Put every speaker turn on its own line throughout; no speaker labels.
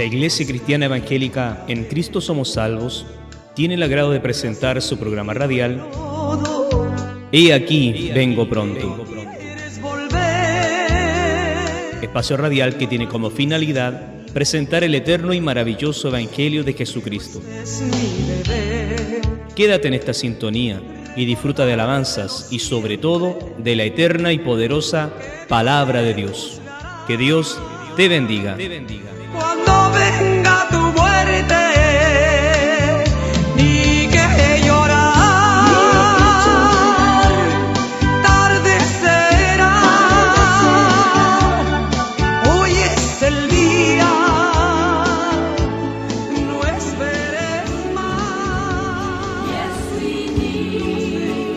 La Iglesia Cristiana Evangélica En Cristo Somos Salvos tiene el agrado de presentar su programa radial He aquí, vengo pronto. Espacio radial que tiene como finalidad presentar el eterno y maravilloso Evangelio de Jesucristo. Quédate en esta sintonía y disfruta de alabanzas y sobre todo de la eterna y poderosa Palabra de Dios. Que Dios te bendiga.
Cuando venga tu muerte y que llorar, tarde será. Hoy es el día, no esperes más.
Yes, we need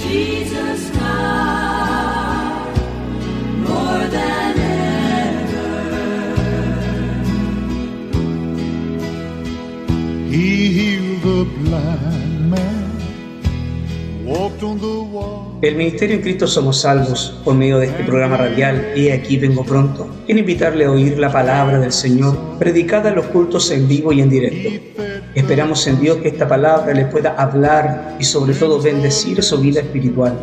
Jesus now more than
He healed the blind man, walked on the water.
El Ministerio En Cristo Somos Salvos, por medio de este programa radial He aquí vengo pronto, quiere invitarle a oír la palabra del Señor predicada en los cultos en vivo y en directo. Esperamos en Dios que esta palabra le pueda hablar y sobre todo bendecir su vida espiritual.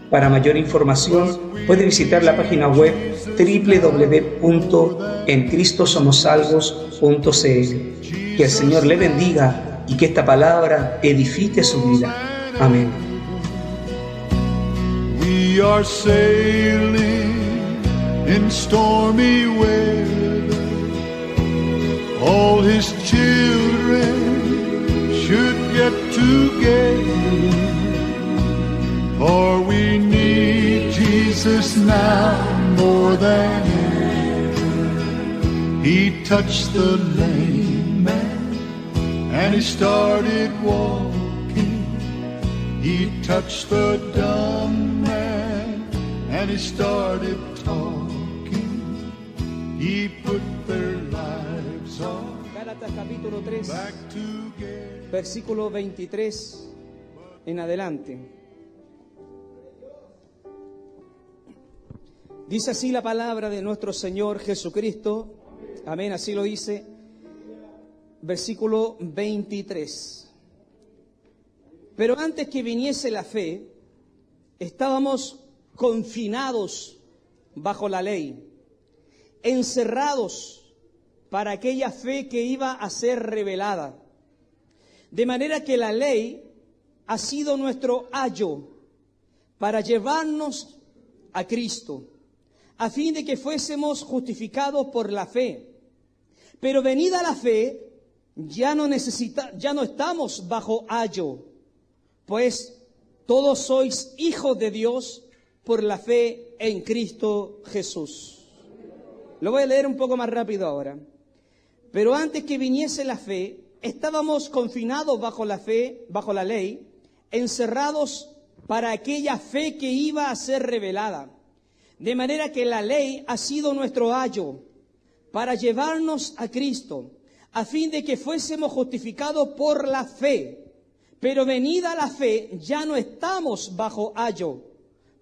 Para mayor información puede visitar la página web www.encristosomosalvos.cl. Que el Señor le bendiga y que esta palabra edifique su vida. Amén.
We are sailing in stormy weather. All His children should get together, for we need Jesus now more than ever. He touched the lame man and he started walking. He touched the dumb man and he started talking. He put their lives on
Gálatas capítulo 3,
back together.
versículo 23 en adelante. Dice así la palabra de nuestro Señor Jesucristo. Amén, así lo dice. Versículo 23. Pero antes que viniese la fe, estábamos confinados bajo la ley, encerrados para aquella fe que iba a ser revelada. De manera que la ley ha sido nuestro ayo para llevarnos a Cristo, a fin de que fuésemos justificados por la fe. Pero venida la fe, ya no estamos bajo ayo, pues todos sois hijos de Dios por la fe en Cristo Jesús. Lo voy a leer un poco más rápido ahora. Pero antes que viniese la fe, estábamos confinados bajo la fe, bajo la ley, encerrados para aquella fe que iba a ser revelada. De manera que la ley ha sido nuestro ayo para llevarnos a Cristo, a fin de que fuésemos justificados por la fe. Pero venida la fe, ya no estamos bajo ayo,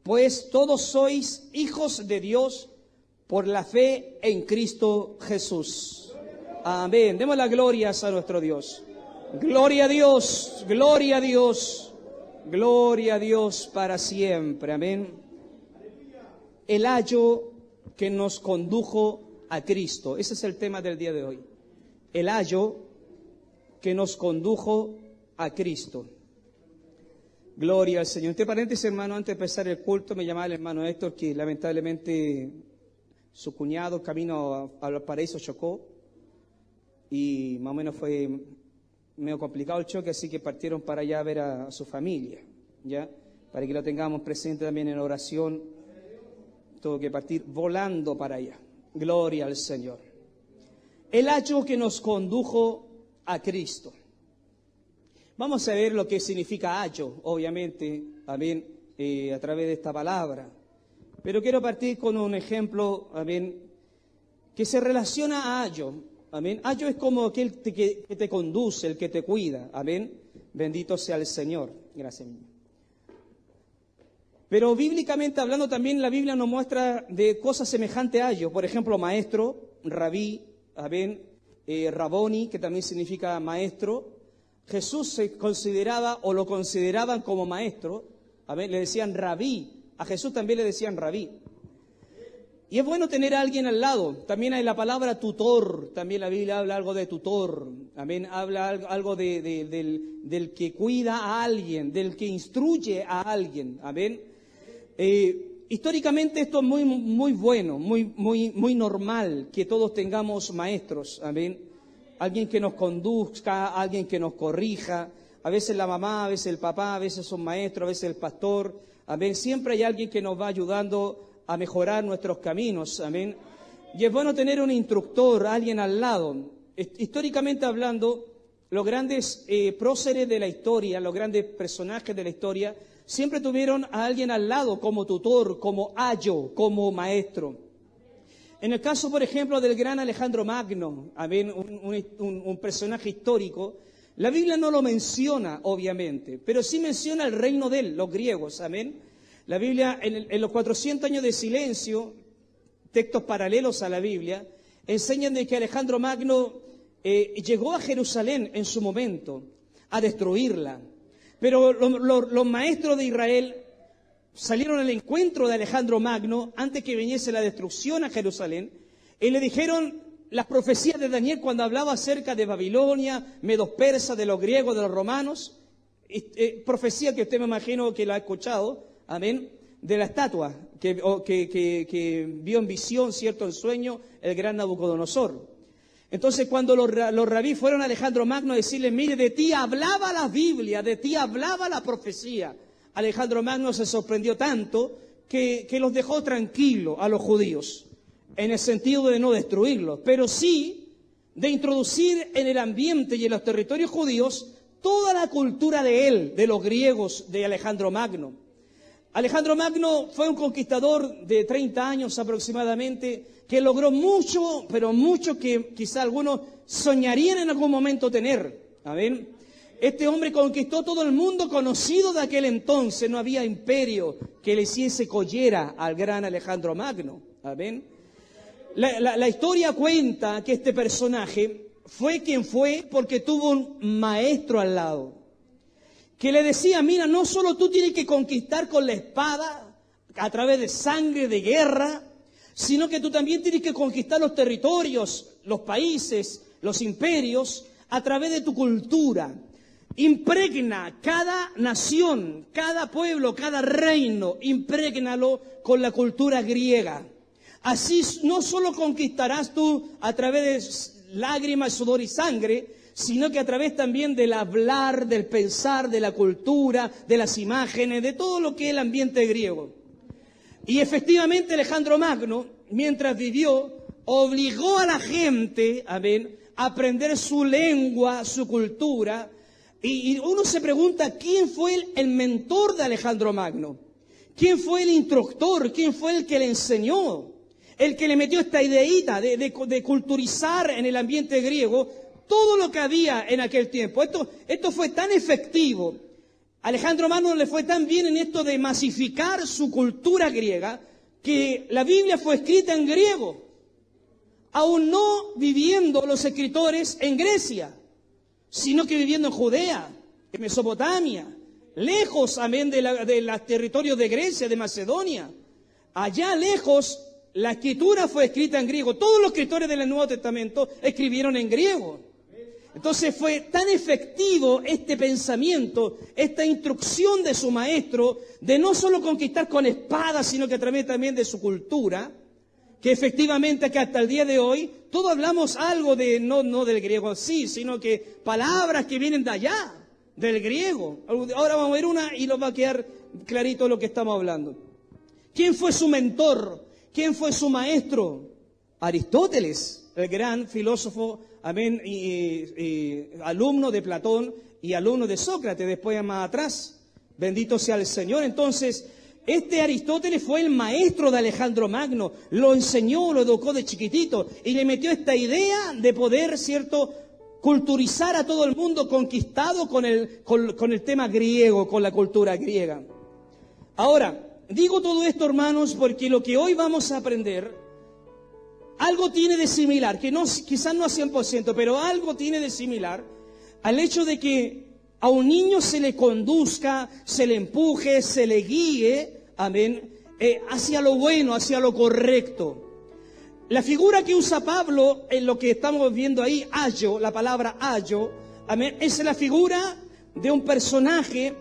pues todos sois hijos de Dios por la fe en Cristo Jesús. Amén. Demos las glorias a nuestro Dios. Gloria a Dios, gloria a Dios, gloria a Dios para siempre. Amén. El ayo que nos condujo a Cristo. Ese es el tema del día de hoy. El ayo que nos condujo a Cristo. Gloria al Señor. Entre paréntesis, hermano, antes de empezar el culto, me llamaba el hermano Héctor que lamentablemente su cuñado camino al paraíso chocó y más o menos fue medio complicado el choque, así que partieron para allá a ver a su familia, ¿ya? Para que lo tengamos presente también en oración. Tuvo que partir volando para allá. Gloria al Señor. El ayo que nos condujo a Cristo. Vamos a ver lo que significa ayo, obviamente, amén, a través de esta palabra. Pero quiero partir con un ejemplo, amén, que se relaciona a ayo. Amén. Ayo es como aquel que te conduce, el que te cuida. Amén. Bendito sea el Señor. Gracias, niño. Pero bíblicamente hablando también la Biblia nos muestra de cosas semejantes a ello. Por ejemplo, maestro, rabí, Raboni, que también significa maestro. Jesús se consideraba o lo consideraban como maestro, le decían rabí, a Jesús también le decían rabí. Y es bueno tener a alguien al lado. También hay la palabra tutor, también la Biblia habla algo de tutor, habla algo del que cuida a alguien, del que instruye a alguien. Históricamente esto es muy bueno, muy normal que todos tengamos maestros. Alguien que nos conduzca, alguien que nos corrija. A veces la mamá, a veces el papá, a veces son maestros, a veces el pastor. Siempre hay alguien que nos va ayudando a mejorar nuestros caminos. Y es bueno tener un instructor, alguien al lado. Históricamente hablando, los grandes próceres de la historia, los grandes personajes de la historia, siempre tuvieron a alguien al lado como tutor, como ayo, como maestro. En el caso, por ejemplo, del gran Alejandro Magno, un personaje histórico, la Biblia no lo menciona, obviamente, pero sí menciona el reino de él, los griegos. La Biblia, en los 400 años de silencio, textos paralelos a la Biblia, enseñan de que Alejandro Magno llegó a Jerusalén en su momento, a destruirla. Pero los maestros de Israel salieron al encuentro de Alejandro Magno antes que viniese la destrucción a Jerusalén y le dijeron las profecías de Daniel cuando hablaba acerca de Babilonia, medos persas, de los griegos, de los romanos, profecía que usted me imagino que la ha escuchado, de la estatua que vio en visión, cierto, en sueño, el gran Nabucodonosor. Entonces cuando los rabí fueron a Alejandro Magno a decirle, mire, de ti hablaba la Biblia, de ti hablaba la profecía, Alejandro Magno se sorprendió tanto que los dejó tranquilos a los judíos, en el sentido de no destruirlos, pero sí de introducir en el ambiente y en los territorios judíos toda la cultura de él, de los griegos, de Alejandro Magno. Alejandro Magno fue un conquistador de 30 años aproximadamente, que logró mucho, pero mucho que quizá algunos soñarían en algún momento tener. Este hombre conquistó todo el mundo conocido de aquel entonces. No había imperio que le hiciese collera al gran Alejandro Magno. La historia cuenta que este personaje fue quien fue porque tuvo un maestro al lado, que le decía, mira, no solo tú tienes que conquistar con la espada, a través de sangre, de guerra, sino que tú también tienes que conquistar los territorios, los países, los imperios, a través de tu cultura. Impregna cada nación, cada pueblo, cada reino, imprégnalo con la cultura griega. Así no solo conquistarás tú a través de lágrimas, sudor y sangre, sino que a través también del hablar, del pensar, de la cultura, de las imágenes, de todo lo que es el ambiente griego. Y efectivamente Alejandro Magno, mientras vivió, obligó a la gente a aprender su lengua, su cultura. Y uno se pregunta, ¿quién fue el mentor de Alejandro Magno? ¿Quién fue el instructor? ¿Quién fue el que le enseñó? El que le metió esta ideita de culturizar en el ambiente griego todo lo que había en aquel tiempo. Esto fue tan efectivo. Alejandro Magno le fue tan bien en esto de masificar su cultura griega que la Biblia fue escrita en griego, aún no viviendo los escritores en Grecia, sino que viviendo en Judea, en Mesopotamia, lejos amén de los territorios de Grecia, de Macedonia. Allá lejos la escritura fue escrita en griego. Todos los escritores del Nuevo Testamento escribieron en griego. Entonces fue tan efectivo este pensamiento, esta instrucción de su maestro, de no solo conquistar con espadas, sino que a través también de su cultura, que efectivamente que hasta el día de hoy todos hablamos algo de, no del griego así, sino que palabras que vienen de allá, del griego. Ahora vamos a ver una y nos va a quedar clarito lo que estamos hablando. ¿Quién fue su mentor? ¿Quién fue su maestro? Aristóteles, el gran filósofo, alumno de Platón y alumno de Sócrates, después más atrás. Bendito sea el Señor. Entonces, este Aristóteles fue el maestro de Alejandro Magno, lo enseñó, lo educó de chiquitito y le metió esta idea de poder, ¿cierto?, culturizar a todo el mundo conquistado con el tema griego, con la cultura griega. Ahora, digo todo esto, hermanos, porque lo que hoy vamos a aprender algo tiene de similar, que no, quizás no a 100%, pero algo tiene de similar al hecho de que a un niño se le conduzca, se le empuje, se le guíe, amén, hacia lo bueno, hacia lo correcto. La figura que usa Pablo en lo que estamos viendo ahí, ayo, la palabra ayo, amén, es la figura de un personaje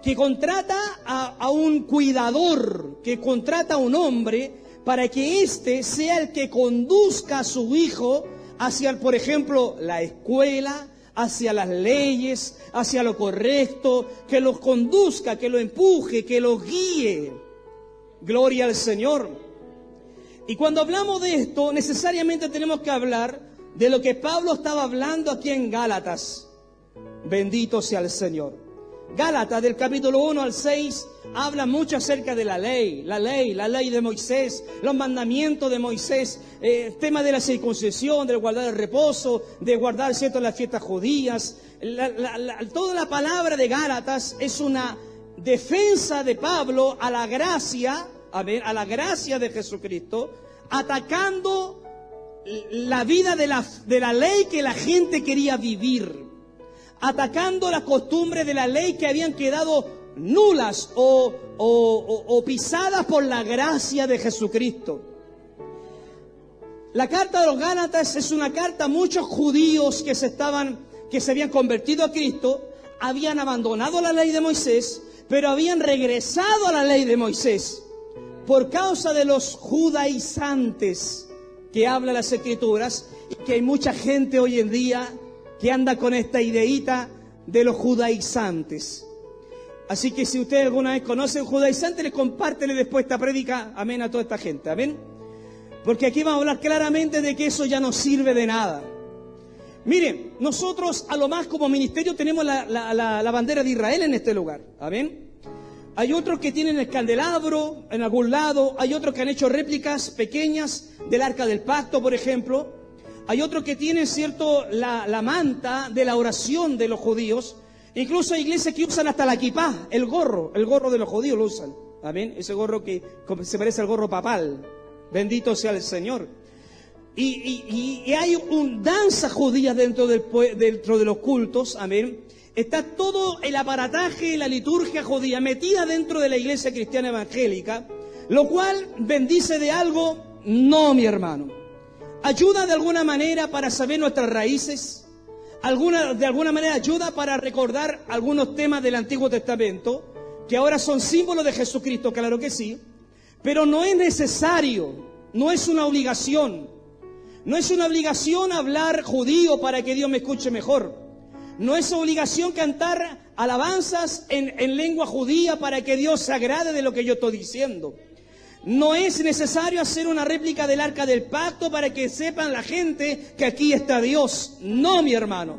que contrata a un cuidador, que contrata a un hombre para que éste sea el que conduzca a su hijo hacia, por ejemplo, la escuela, hacia las leyes, hacia lo correcto, que los conduzca, que lo empuje, que lo guíe. Gloria al Señor. Y cuando hablamos de esto, necesariamente tenemos que hablar de lo que Pablo estaba hablando aquí en Gálatas. Bendito sea el Señor. Gálatas, del capítulo 1 al 6, habla mucho acerca de la ley de Moisés, los mandamientos de Moisés, tema de la circuncisión, de guardar el reposo, de guardar cierto las fiestas judías. Toda la palabra de Gálatas es una defensa de Pablo a la gracia, a la gracia de Jesucristo, atacando la vida de la ley que la gente quería vivir, atacando las costumbres de la ley que habían quedado nulas o pisadas por la gracia de Jesucristo. La carta de los Gálatas es una carta a muchos judíos que se habían convertido a Cristo, habían abandonado la ley de Moisés, pero habían regresado a la ley de Moisés por causa de los judaizantes que hablan las Escrituras, y que hay mucha gente hoy en día que anda con esta ideita de los judaizantes. Así que si ustedes alguna vez conocen judaizantes, les compártele después esta prédica, amén, a toda esta gente, amén. Porque aquí vamos a hablar claramente de que eso ya no sirve de nada. Miren, nosotros a lo más como ministerio tenemos la bandera de Israel en este lugar, amén. Hay otros que tienen el candelabro en algún lado, hay otros que han hecho réplicas pequeñas del Arca del Pacto, por ejemplo. Hay otros que tienen, cierto, la manta de la oración de los judíos. Incluso hay iglesias que usan hasta la kipá, el gorro de los judíos lo usan. Amén. Ese gorro que se parece al gorro papal. Bendito sea el Señor. Y hay danza judía dentro de los cultos. Amén. Está todo el aparataje, la liturgia judía metida dentro de la iglesia cristiana evangélica, lo cual bendice de algo. No, mi hermano. Ayuda de alguna manera para saber nuestras raíces. De alguna manera ayuda para recordar algunos temas del Antiguo Testamento, que ahora son símbolos de Jesucristo, claro que sí. Pero no es necesario, no es una obligación. No es una obligación hablar judío para que Dios me escuche mejor. No es obligación cantar alabanzas en lengua judía para que Dios se agrade de lo que yo estoy diciendo. No es necesario hacer una réplica del Arca del Pacto para que sepan la gente que aquí está Dios. No, mi hermano.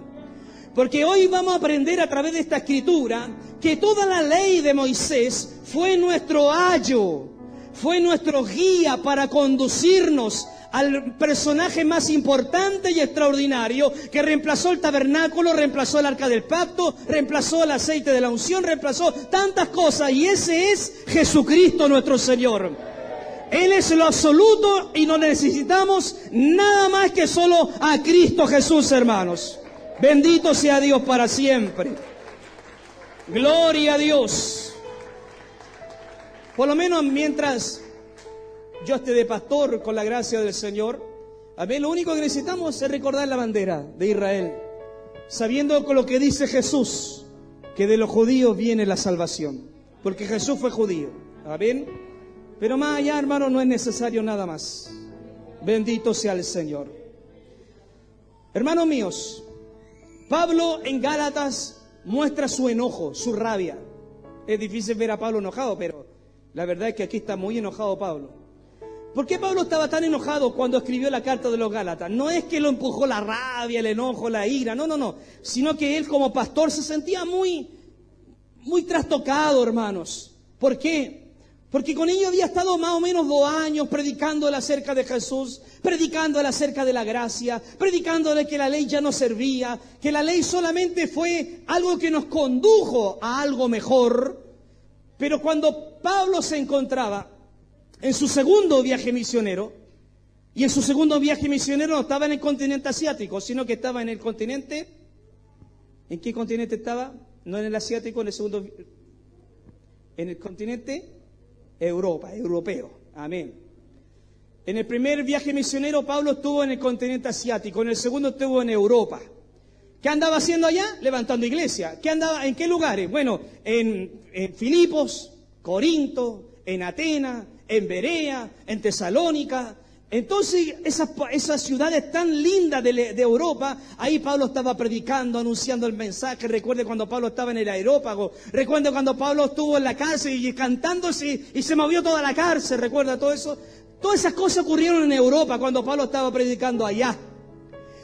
Porque hoy vamos a aprender a través de esta escritura que toda la ley de Moisés fue nuestro ayo, fue nuestro guía para conducirnos al personaje más importante y extraordinario que reemplazó el tabernáculo, reemplazó el Arca del Pacto, reemplazó el aceite de la unción, reemplazó tantas cosas, y ese es Jesucristo nuestro Señor. Él es lo absoluto y no necesitamos nada más que solo a Cristo Jesús, hermanos. Bendito sea Dios para siempre. Gloria a Dios. Por lo menos mientras yo esté de pastor con la gracia del Señor, amén, lo único que necesitamos es recordar la bandera de Israel, sabiendo con lo que dice Jesús, que de los judíos viene la salvación, porque Jesús fue judío, amén. Pero más allá, hermano, no es necesario nada más. Bendito sea el Señor. Hermanos míos, Pablo en Gálatas muestra su enojo, su rabia. Es difícil ver a Pablo enojado, pero la verdad es que aquí está muy enojado Pablo. ¿Por qué Pablo estaba tan enojado cuando escribió la carta de los Gálatas? No es que lo empujó la rabia, el enojo, la ira, no. Sino que él como pastor se sentía muy trastocado, hermanos. ¿Por qué? Porque con ellos había estado más o menos 2 años predicándole acerca de Jesús, predicándole acerca de la gracia, predicándole que la ley ya no servía, que la ley solamente fue algo que nos condujo a algo mejor. Pero cuando Pablo se encontraba en su segundo viaje misionero, Y en su segundo viaje misionero no estaba en el continente asiático, sino que estaba en el continente. ¿En qué continente estaba? No en el asiático, en el segundo. En el continente Europa, europeo. Amén. En el primer viaje misionero Pablo estuvo en el continente asiático, en el segundo estuvo en Europa. ¿Qué andaba haciendo allá? Levantando iglesia. ¿Qué andaba? ¿En qué lugares? Bueno, en Filipos, Corinto, en Atenas, en Berea, en Tesalónica. Entonces, esas ciudades tan lindas de Europa, ahí Pablo estaba predicando, anunciando el mensaje. Recuerde cuando Pablo estaba en el Areópago. Recuerde cuando Pablo estuvo en la cárcel y cantándose y se movió toda la cárcel. ¿Recuerda todo eso? Todas esas cosas ocurrieron en Europa cuando Pablo estaba predicando allá.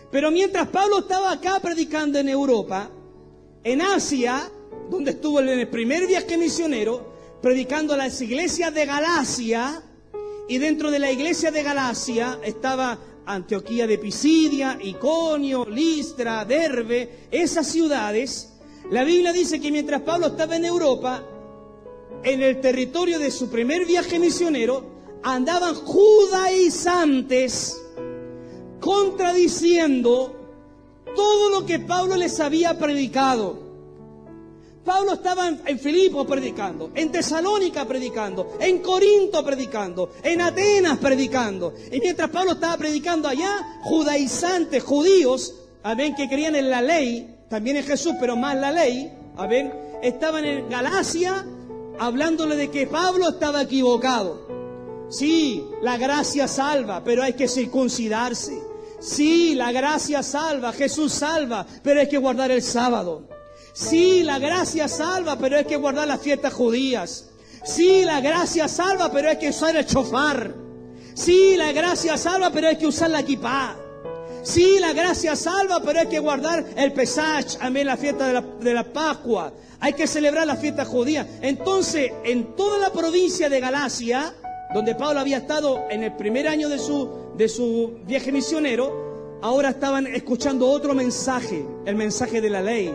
Pero mientras Pablo estaba acá predicando en Europa, en Asia, donde estuvo en el primer viaje misionero, predicando a las iglesias de Galacia, y dentro de la iglesia de Galacia estaba Antioquía de Pisidia, Iconio, Listra, Derbe, esas ciudades. La Biblia dice que mientras Pablo estaba en Europa, en el territorio de su primer viaje misionero, andaban judaizantes contradiciendo todo lo que Pablo les había predicado. Pablo estaba en Filipos predicando, en Tesalónica predicando, en Corinto predicando, en Atenas predicando. Y mientras Pablo estaba predicando allá, judaizantes, judíos, amén, que creían en la ley, también en Jesús, pero más la ley, amén, estaban en Galacia hablándole de que Pablo estaba equivocado. Sí, la gracia salva, pero hay que circuncidarse. Sí, la gracia salva, Jesús salva, pero hay que guardar el sábado. Sí, la gracia salva, pero hay que guardar las fiestas judías. Sí, la gracia salva, pero hay que usar el shofar. Sí, la gracia salva, pero hay que usar la kipá. Sí, la gracia salva, pero hay que guardar el Pesach, amén, la fiesta de la Pascua. Hay que celebrar la fiesta judía. Entonces, en toda la provincia de Galacia, donde Pablo había estado en el primer año de su viaje misionero, ahora estaban escuchando otro mensaje, el mensaje de la ley.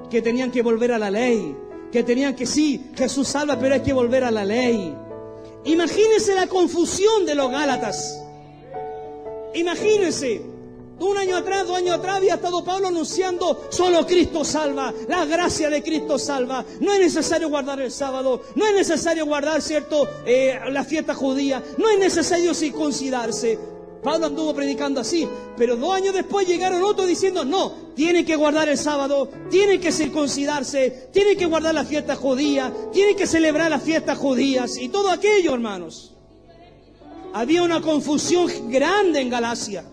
Que tenían que volver a la ley, que tenían que, sí, Jesús salva, pero hay que volver a la ley. Imagínense la confusión de los Gálatas. Imagínense, un año atrás, 2 años atrás, había estado Pablo anunciando: solo Cristo salva, la gracia de Cristo salva. No es necesario guardar el sábado, no es necesario guardar, cierto, la fiesta judía, no es necesario circuncidarse. Pablo anduvo predicando así, pero 2 años después llegaron otros diciendo: no, tienen que guardar el sábado, tienen que circuncidarse, tienen que guardar la fiesta judía, tienen que celebrar las fiestas judías y todo aquello, hermanos. Había una confusión grande en Galacia.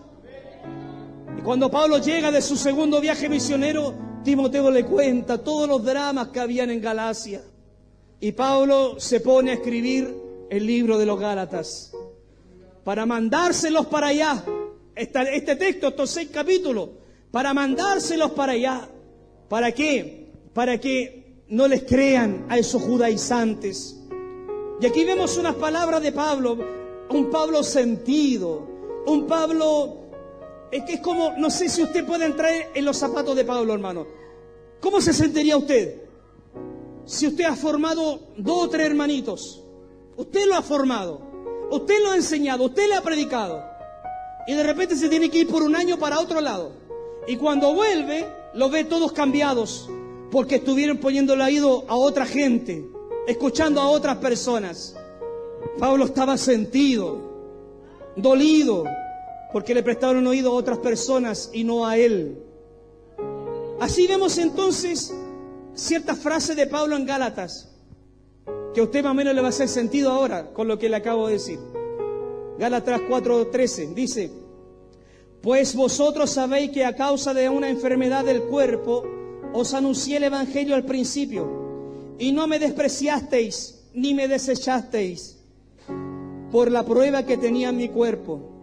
Y cuando Pablo llega de su segundo viaje misionero, Timoteo le cuenta todos los dramas que habían en Galacia. Y Pablo se pone a escribir el libro de los Gálatas para mandárselos para allá. Este texto, estos 6 capítulos, para mandárselos para allá. ¿Para qué? Para que no les crean a esos judaizantes. Y aquí vemos unas palabras de Pablo, un Pablo sentido, un Pablo, es que es como, no sé si usted puede entrar en los zapatos de Pablo, hermano. ¿Cómo se sentiría usted si usted ha formado 2 o 3 hermanitos? Usted lo ha formado, usted lo ha enseñado, usted le ha predicado, y de repente se tiene que ir por un año para otro lado, y cuando vuelve los ve todos cambiados porque estuvieron poniendo el oído a otra gente, escuchando a otras personas. Pablo estaba sentido, dolido, porque le prestaron oído a otras personas y no a él. Así vemos entonces ciertas frases de Pablo en Gálatas, que a usted más o menos le va a hacer sentido ahora con lo que le acabo de decir. Gálatas 4:13 dice: pues vosotros sabéis que a causa de una enfermedad del cuerpo os anuncié el evangelio al principio, y no me despreciasteis ni me desechasteis por la prueba que tenía en mi cuerpo.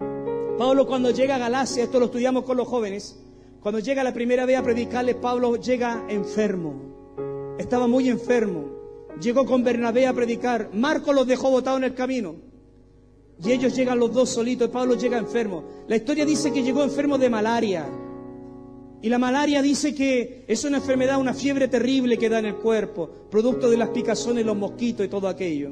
Pablo, cuando llega a Galacia, esto lo estudiamos con los jóvenes, cuando llega la primera vez a predicarles, Pablo llega enfermo. Estaba muy enfermo. Llegó con Bernabé a predicar. Marcos los dejó botados en el camino. Y ellos llegan los 2 solitos y Pablo llega enfermo. La historia dice que llegó enfermo de malaria. Y la malaria dice que es una enfermedad, una fiebre terrible que da en el cuerpo, producto de las picazones, los mosquitos y todo aquello.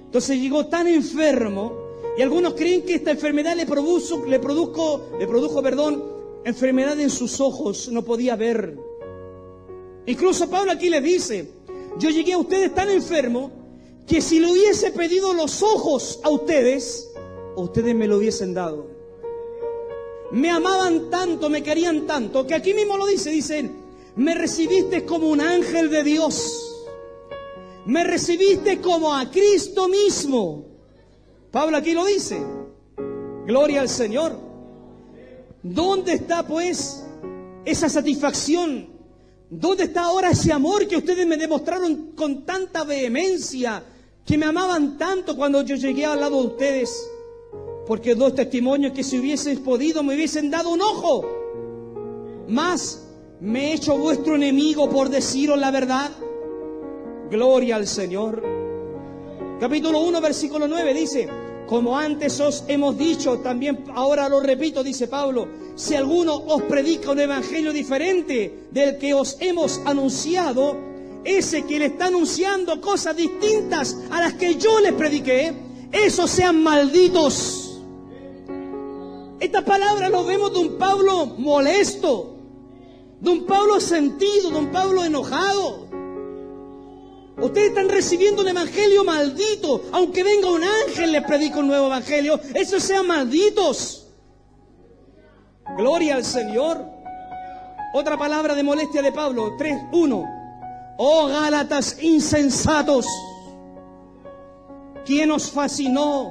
Entonces llegó tan enfermo Y algunos creen que esta enfermedad le produjo, enfermedad en sus ojos, no podía ver. Incluso Pablo aquí les dice, yo llegué a ustedes tan enfermo que si le hubiese pedido los ojos a ustedes, ustedes me lo hubiesen dado. Me amaban tanto, me querían tanto, que aquí mismo lo dicen, me recibiste como un ángel de Dios. Me recibiste como a Cristo mismo. Pablo aquí lo dice. Gloria al Señor. ¿Dónde está pues esa satisfacción? ¿Dónde está ahora ese amor que ustedes me demostraron con tanta vehemencia? Que me amaban tanto cuando yo llegué al lado de ustedes. Porque dos testimonios que si hubiesen podido me hubiesen dado un ojo. Mas me he hecho vuestro enemigo por deciros la verdad. Gloria al Señor. Capítulo 1, versículo 9 dice, como antes os hemos dicho, también ahora lo repito, dice Pablo, si alguno os predica un evangelio diferente del que os hemos anunciado, ese que le está anunciando cosas distintas a las que yo les prediqué, esos sean malditos. Esta palabra lo vemos de un Pablo molesto, de un Pablo sentido, de un Pablo enojado. Ustedes están recibiendo un evangelio maldito. Aunque venga un ángel les predica un nuevo evangelio, esos sean malditos. Gloria al Señor. Otra palabra de molestia de Pablo, 3:1. Oh Gálatas insensatos, ¿quién os fascinó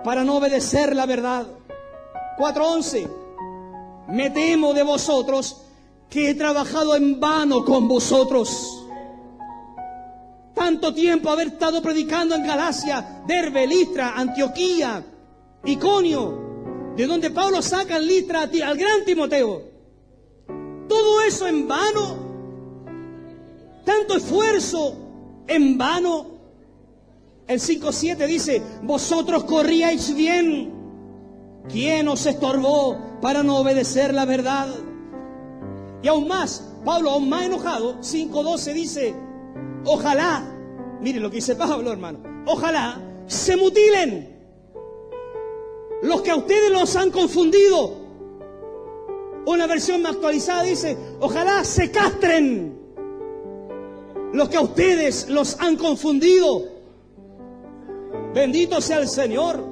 para no obedecer la verdad? 4:11. Me temo de vosotros que he trabajado en vano con vosotros. Tanto tiempo haber estado predicando en Galacia, Derbe, Listra, Antioquía, Iconio, de donde Pablo saca en Listra al gran Timoteo. Todo eso en vano. Tanto esfuerzo en vano. El 5:7 dice, vosotros corríais bien. ¿Quién os estorbó para no obedecer la verdad? Y aún más, Pablo aún más enojado, 5:12 dice, ojalá, miren lo que dice Pablo, hermano, ojalá se mutilen los que a ustedes los han confundido. Una versión más actualizada dice, ojalá se castren los que a ustedes los han confundido. Bendito sea el Señor.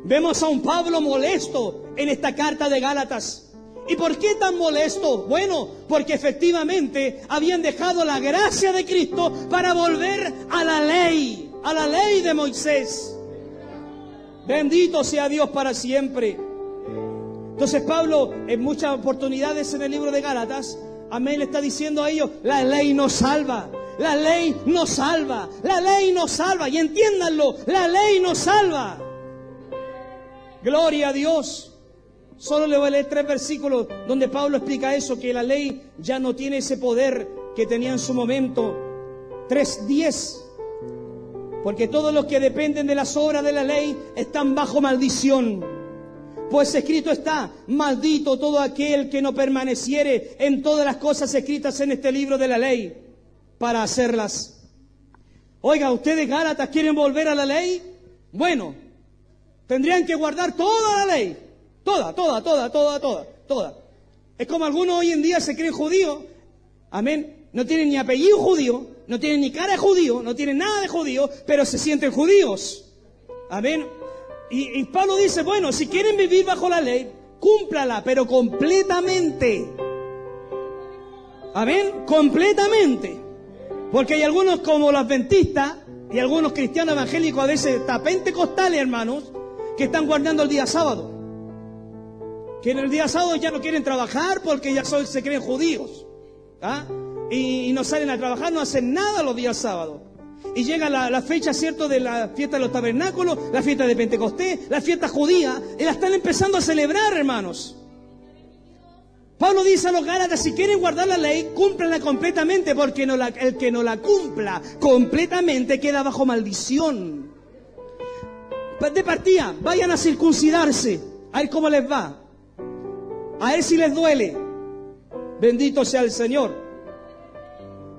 Vemos a un Pablo molesto en esta carta de Gálatas. ¿Y por qué tan molesto? Bueno, porque efectivamente habían dejado la gracia de Cristo para volver a la ley de Moisés. Bendito sea Dios para siempre. Entonces Pablo, en muchas oportunidades en el libro de Gálatas, amén, le está diciendo a ellos, la ley nos salva, la ley nos salva, la ley nos salva. Y entiéndanlo, la ley nos salva. Gloria a Dios. Solo le voy a leer 3 versículos donde Pablo explica eso, que la ley ya no tiene ese poder que tenía en su momento. 3:10. Porque todos los que dependen de las obras de la ley están bajo maldición. Pues escrito está, maldito todo aquel que no permaneciere en todas las cosas escritas en este libro de la ley para hacerlas. Oiga, ¿ustedes Gálatas quieren volver a la ley? Bueno, tendrían que guardar toda la ley. Toda. Es como algunos hoy en día se creen judíos. Amén. No tienen ni apellido judío, no tienen ni cara de judío, no tienen nada de judío, pero se sienten judíos. Amén. Y Pablo dice, bueno, si quieren vivir bajo la ley, cúmplala, pero completamente. Amén. Completamente. Porque hay algunos como los adventistas y algunos cristianos evangélicos, a veces hasta pentecostales, hermanos, que están guardando el día sábado. Que en el día sábado ya no quieren trabajar porque ya se creen judíos. ¿Ah? Y no salen a trabajar, no hacen nada los días sábados. Y llega la fecha, ¿cierto?, de la fiesta de los tabernáculos, la fiesta de Pentecostés, la fiesta judía, y la están empezando a celebrar, hermanos. Pablo dice a los Gálatas, si quieren guardar la ley, cúmplanla completamente, porque el que no la cumpla completamente queda bajo maldición. De partida, vayan a circuncidarse, a ver cómo les va. A ver si les duele. Bendito sea el Señor.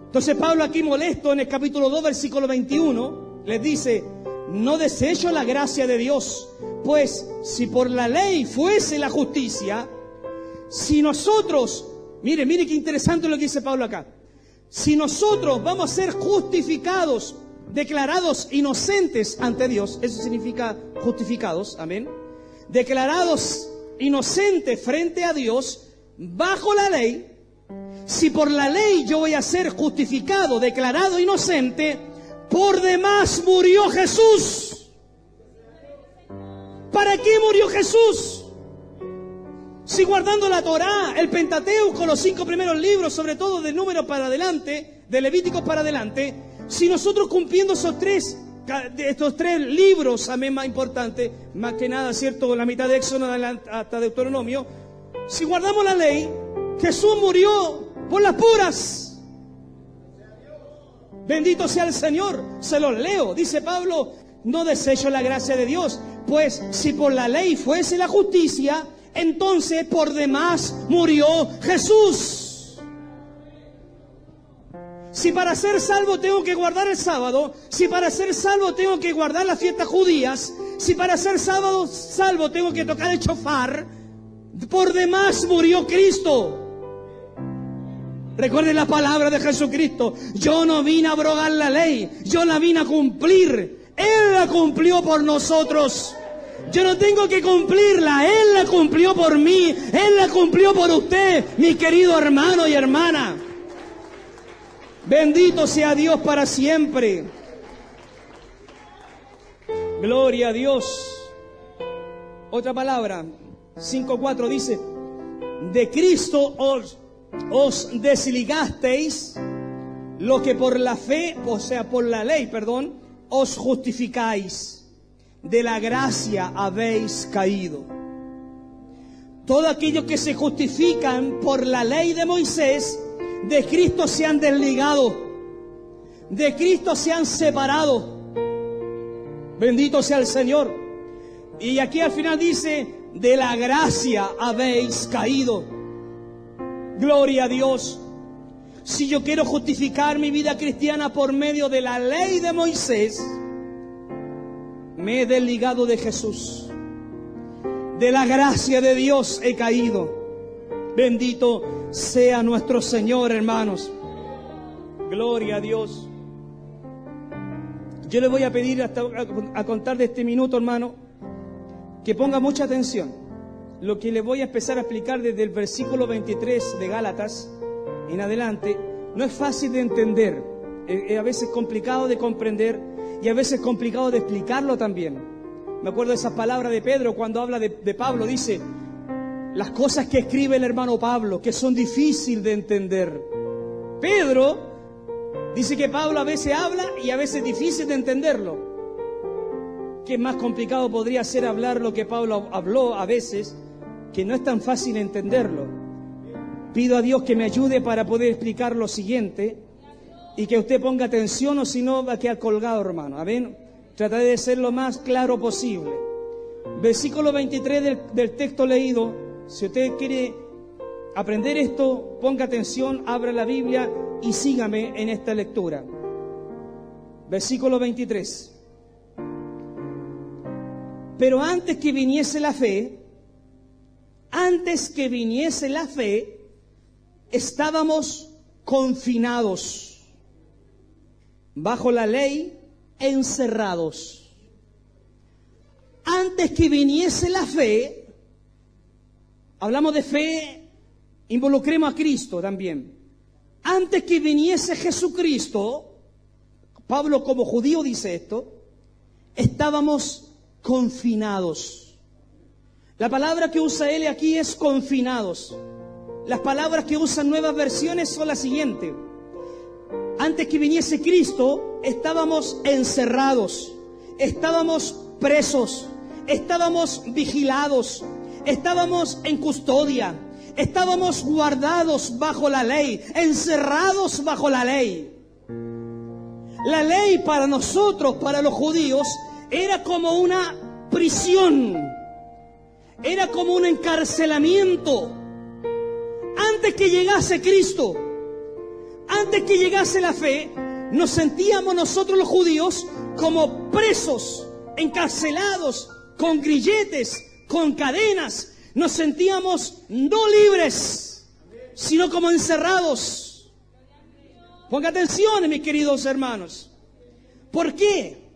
Entonces Pablo aquí molesto en el capítulo 2, versículo 21, les dice, no desecho la gracia de Dios, pues si por la ley fuese la justicia, si nosotros, mire qué interesante lo que dice Pablo acá, si nosotros vamos a ser justificados, declarados inocentes ante Dios, eso significa justificados, amén, declarados inocentes frente a Dios, bajo la ley, si por la ley yo voy a ser justificado, declarado inocente, por demás murió Jesús. ¿Para qué murió Jesús? Si guardando la Torá, el Pentateuco, los 5 primeros libros, sobre todo de Números para adelante, de Levíticos para adelante, si nosotros cumpliendo estos 3 libros, amén, más importantes, más que nada, cierto, la mitad de Éxodo hasta Deuteronomio, si guardamos la ley, Jesús murió por las puras. Bendito sea el Señor. Se los leo. Dice Pablo, no desecho la gracia de Dios, pues si por la ley fuese la justicia, entonces por demás murió Jesús. Si para ser salvo tengo que guardar el sábado, si para ser salvo tengo que guardar las fiestas judías, si para ser salvo tengo que tocar el shofar, por demás murió Cristo. Recuerden la palabra de Jesucristo. Yo no vine a abrogar la ley, yo la vine a cumplir. Él la cumplió por nosotros. Yo no tengo que cumplirla, Él la cumplió por mí, Él la cumplió por usted, mi querido hermano y hermana. Bendito sea Dios para siempre. Gloria a Dios. Otra palabra, 5:4 dice, de Cristo os desligasteis, lo que por la fe, o sea, por la ley, perdón, os justificáis. De la gracia habéis caído. Todos aquellos que se justifican por la ley de Moisés, de Cristo se han desligado, de Cristo se han separado. Bendito sea el Señor. Y aquí al final dice, de la gracia habéis caído. Gloria a Dios. Si yo quiero justificar mi vida cristiana por medio de la ley de Moisés, me he desligado de Jesús. De la gracia de Dios he caído. Bendito sea nuestro Señor, hermanos. Gloria a Dios. Yo le voy a pedir a contar de este minuto, hermano, que ponga mucha atención. Lo que le voy a empezar a explicar desde el versículo 23 de Gálatas en adelante no es fácil de entender. Es a veces complicado de comprender y a veces complicado de explicarlo también. Me acuerdo de esas palabras de Pedro cuando habla de Pablo. Dice, las cosas que escribe el hermano Pablo, que son difíciles de entender. Pedro dice que Pablo a veces habla y a veces es difícil de entenderlo. ¿Qué más complicado podría ser hablar lo que Pablo habló a veces, que no es tan fácil entenderlo? Pido a Dios que me ayude para poder explicar lo siguiente y que usted ponga atención, o si no va a quedar colgado, hermano. Amén. Trataré de ser lo más claro posible. Versículo 23 del texto leído. Si usted quiere aprender esto, ponga atención, abra la Biblia y sígame en esta lectura. Versículo 23. Pero antes que viniese la fe, estábamos confinados bajo la ley, encerrados. Antes que viniese la fe, hablamos de fe, involucremos a Cristo también. Antes que viniese Jesucristo, Pablo como judío dice esto, estábamos confinados. La palabra que usa él aquí es confinados. Las palabras que usan nuevas versiones son las siguientes. Antes que viniese Cristo, estábamos encerrados, estábamos presos, estábamos vigilados, estábamos en custodia, estábamos guardados bajo la ley, encerrados bajo la ley. La ley para nosotros, para los judíos, era como una prisión, era como un encarcelamiento. Antes que llegase Cristo, antes que llegase la fe, nos sentíamos nosotros los judíos como presos, encarcelados, con grilletes, con cadenas. Nos sentíamos no libres, sino como encerrados. Ponga atención, mis queridos hermanos. ¿Por qué?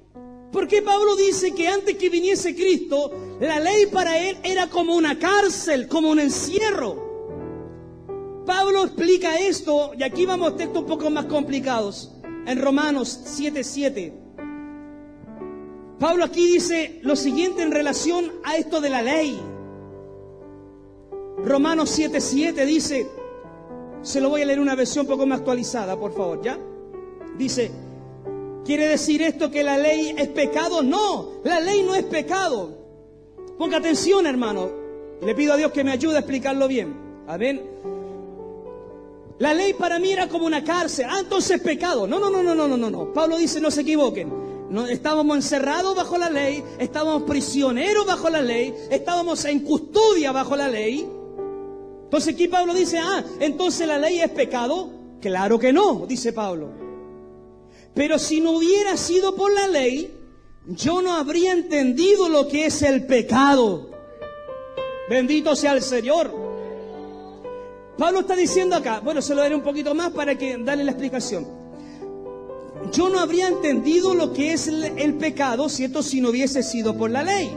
Porque Pablo dice que antes que viniese Cristo, la ley para él era como una cárcel, como un encierro. Pablo explica esto, y aquí vamos a textos un poco más complicados, en Romanos 7:7. Pablo aquí dice lo siguiente en relación a esto de la ley. Romanos 7:7 dice, se lo voy a leer una versión un poco más actualizada, por favor, ¿ya? Dice, ¿quiere decir esto que la ley es pecado? No, la ley no es pecado. Ponga atención, hermano. Le pido a Dios que me ayude a explicarlo bien. Amén. La ley para mí era como una cárcel. Ah, entonces es pecado. No. Pablo dice, no se equivoquen. No, estábamos encerrados bajo la ley, estábamos prisioneros bajo la ley, estábamos en custodia bajo la ley. Entonces aquí Pablo dice, entonces la ley es pecado. Claro que no, dice Pablo. Pero si no hubiera sido por la ley, yo no habría entendido lo que es el pecado. Bendito sea el Señor. Pablo está diciendo acá, bueno, se lo daré un poquito más para que darle la explicación. Yo no habría entendido lo que es el pecado, ¿cierto?, si no hubiese sido por la ley.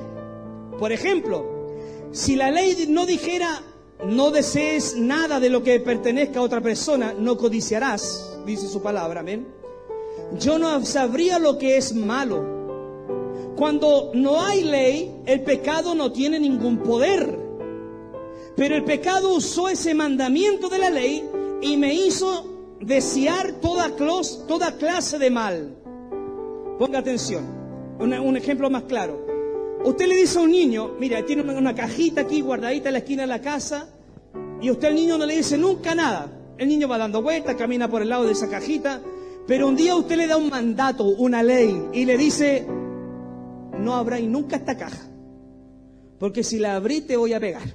Por ejemplo, si la ley no dijera, no desees nada de lo que pertenezca a otra persona, no codiciarás, dice su palabra, amén. Yo no sabría lo que es malo. Cuando no hay ley, el pecado no tiene ningún poder. Pero el pecado usó ese mandamiento de la ley y me hizo desear toda clase de mal. Ponga atención, un ejemplo más claro. Usted le dice a un niño, mira, tiene una cajita aquí guardadita en la esquina de la casa, y usted al niño no le dice nunca nada. El niño va dando vueltas, camina por el lado de esa cajita, pero un día usted le da un mandato, una ley, y le dice, no abráis nunca esta caja, porque si la abrí te voy a pegar.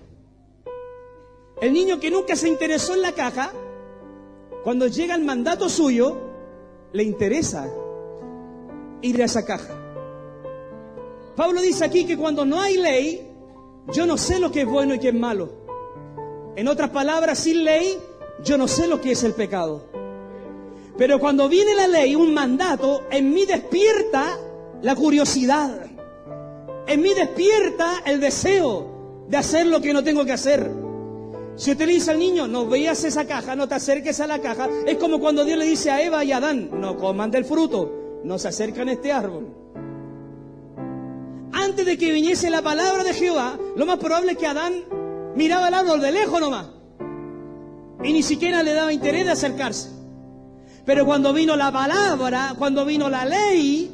El niño que nunca se interesó en la caja, cuando llega el mandato suyo, le interesa ir a esa caja. Pablo dice aquí que cuando no hay ley, yo no sé lo que es bueno y qué es malo. En otras palabras, sin ley, yo no sé lo que es el pecado. Pero cuando viene la ley, un mandato, en mí despierta la curiosidad. En mí despierta el deseo de hacer lo que no tengo que hacer. Si usted le dice al niño, no veas esa caja, no te acerques a la caja, es como cuando Dios le dice a Eva y a Adán, no coman del fruto, no se acercan a este árbol. Antes de que viniese la palabra de Jehová, lo más probable es que Adán miraba el árbol de lejos nomás y ni siquiera le daba interés de acercarse. Pero cuando vino la palabra, cuando vino la ley,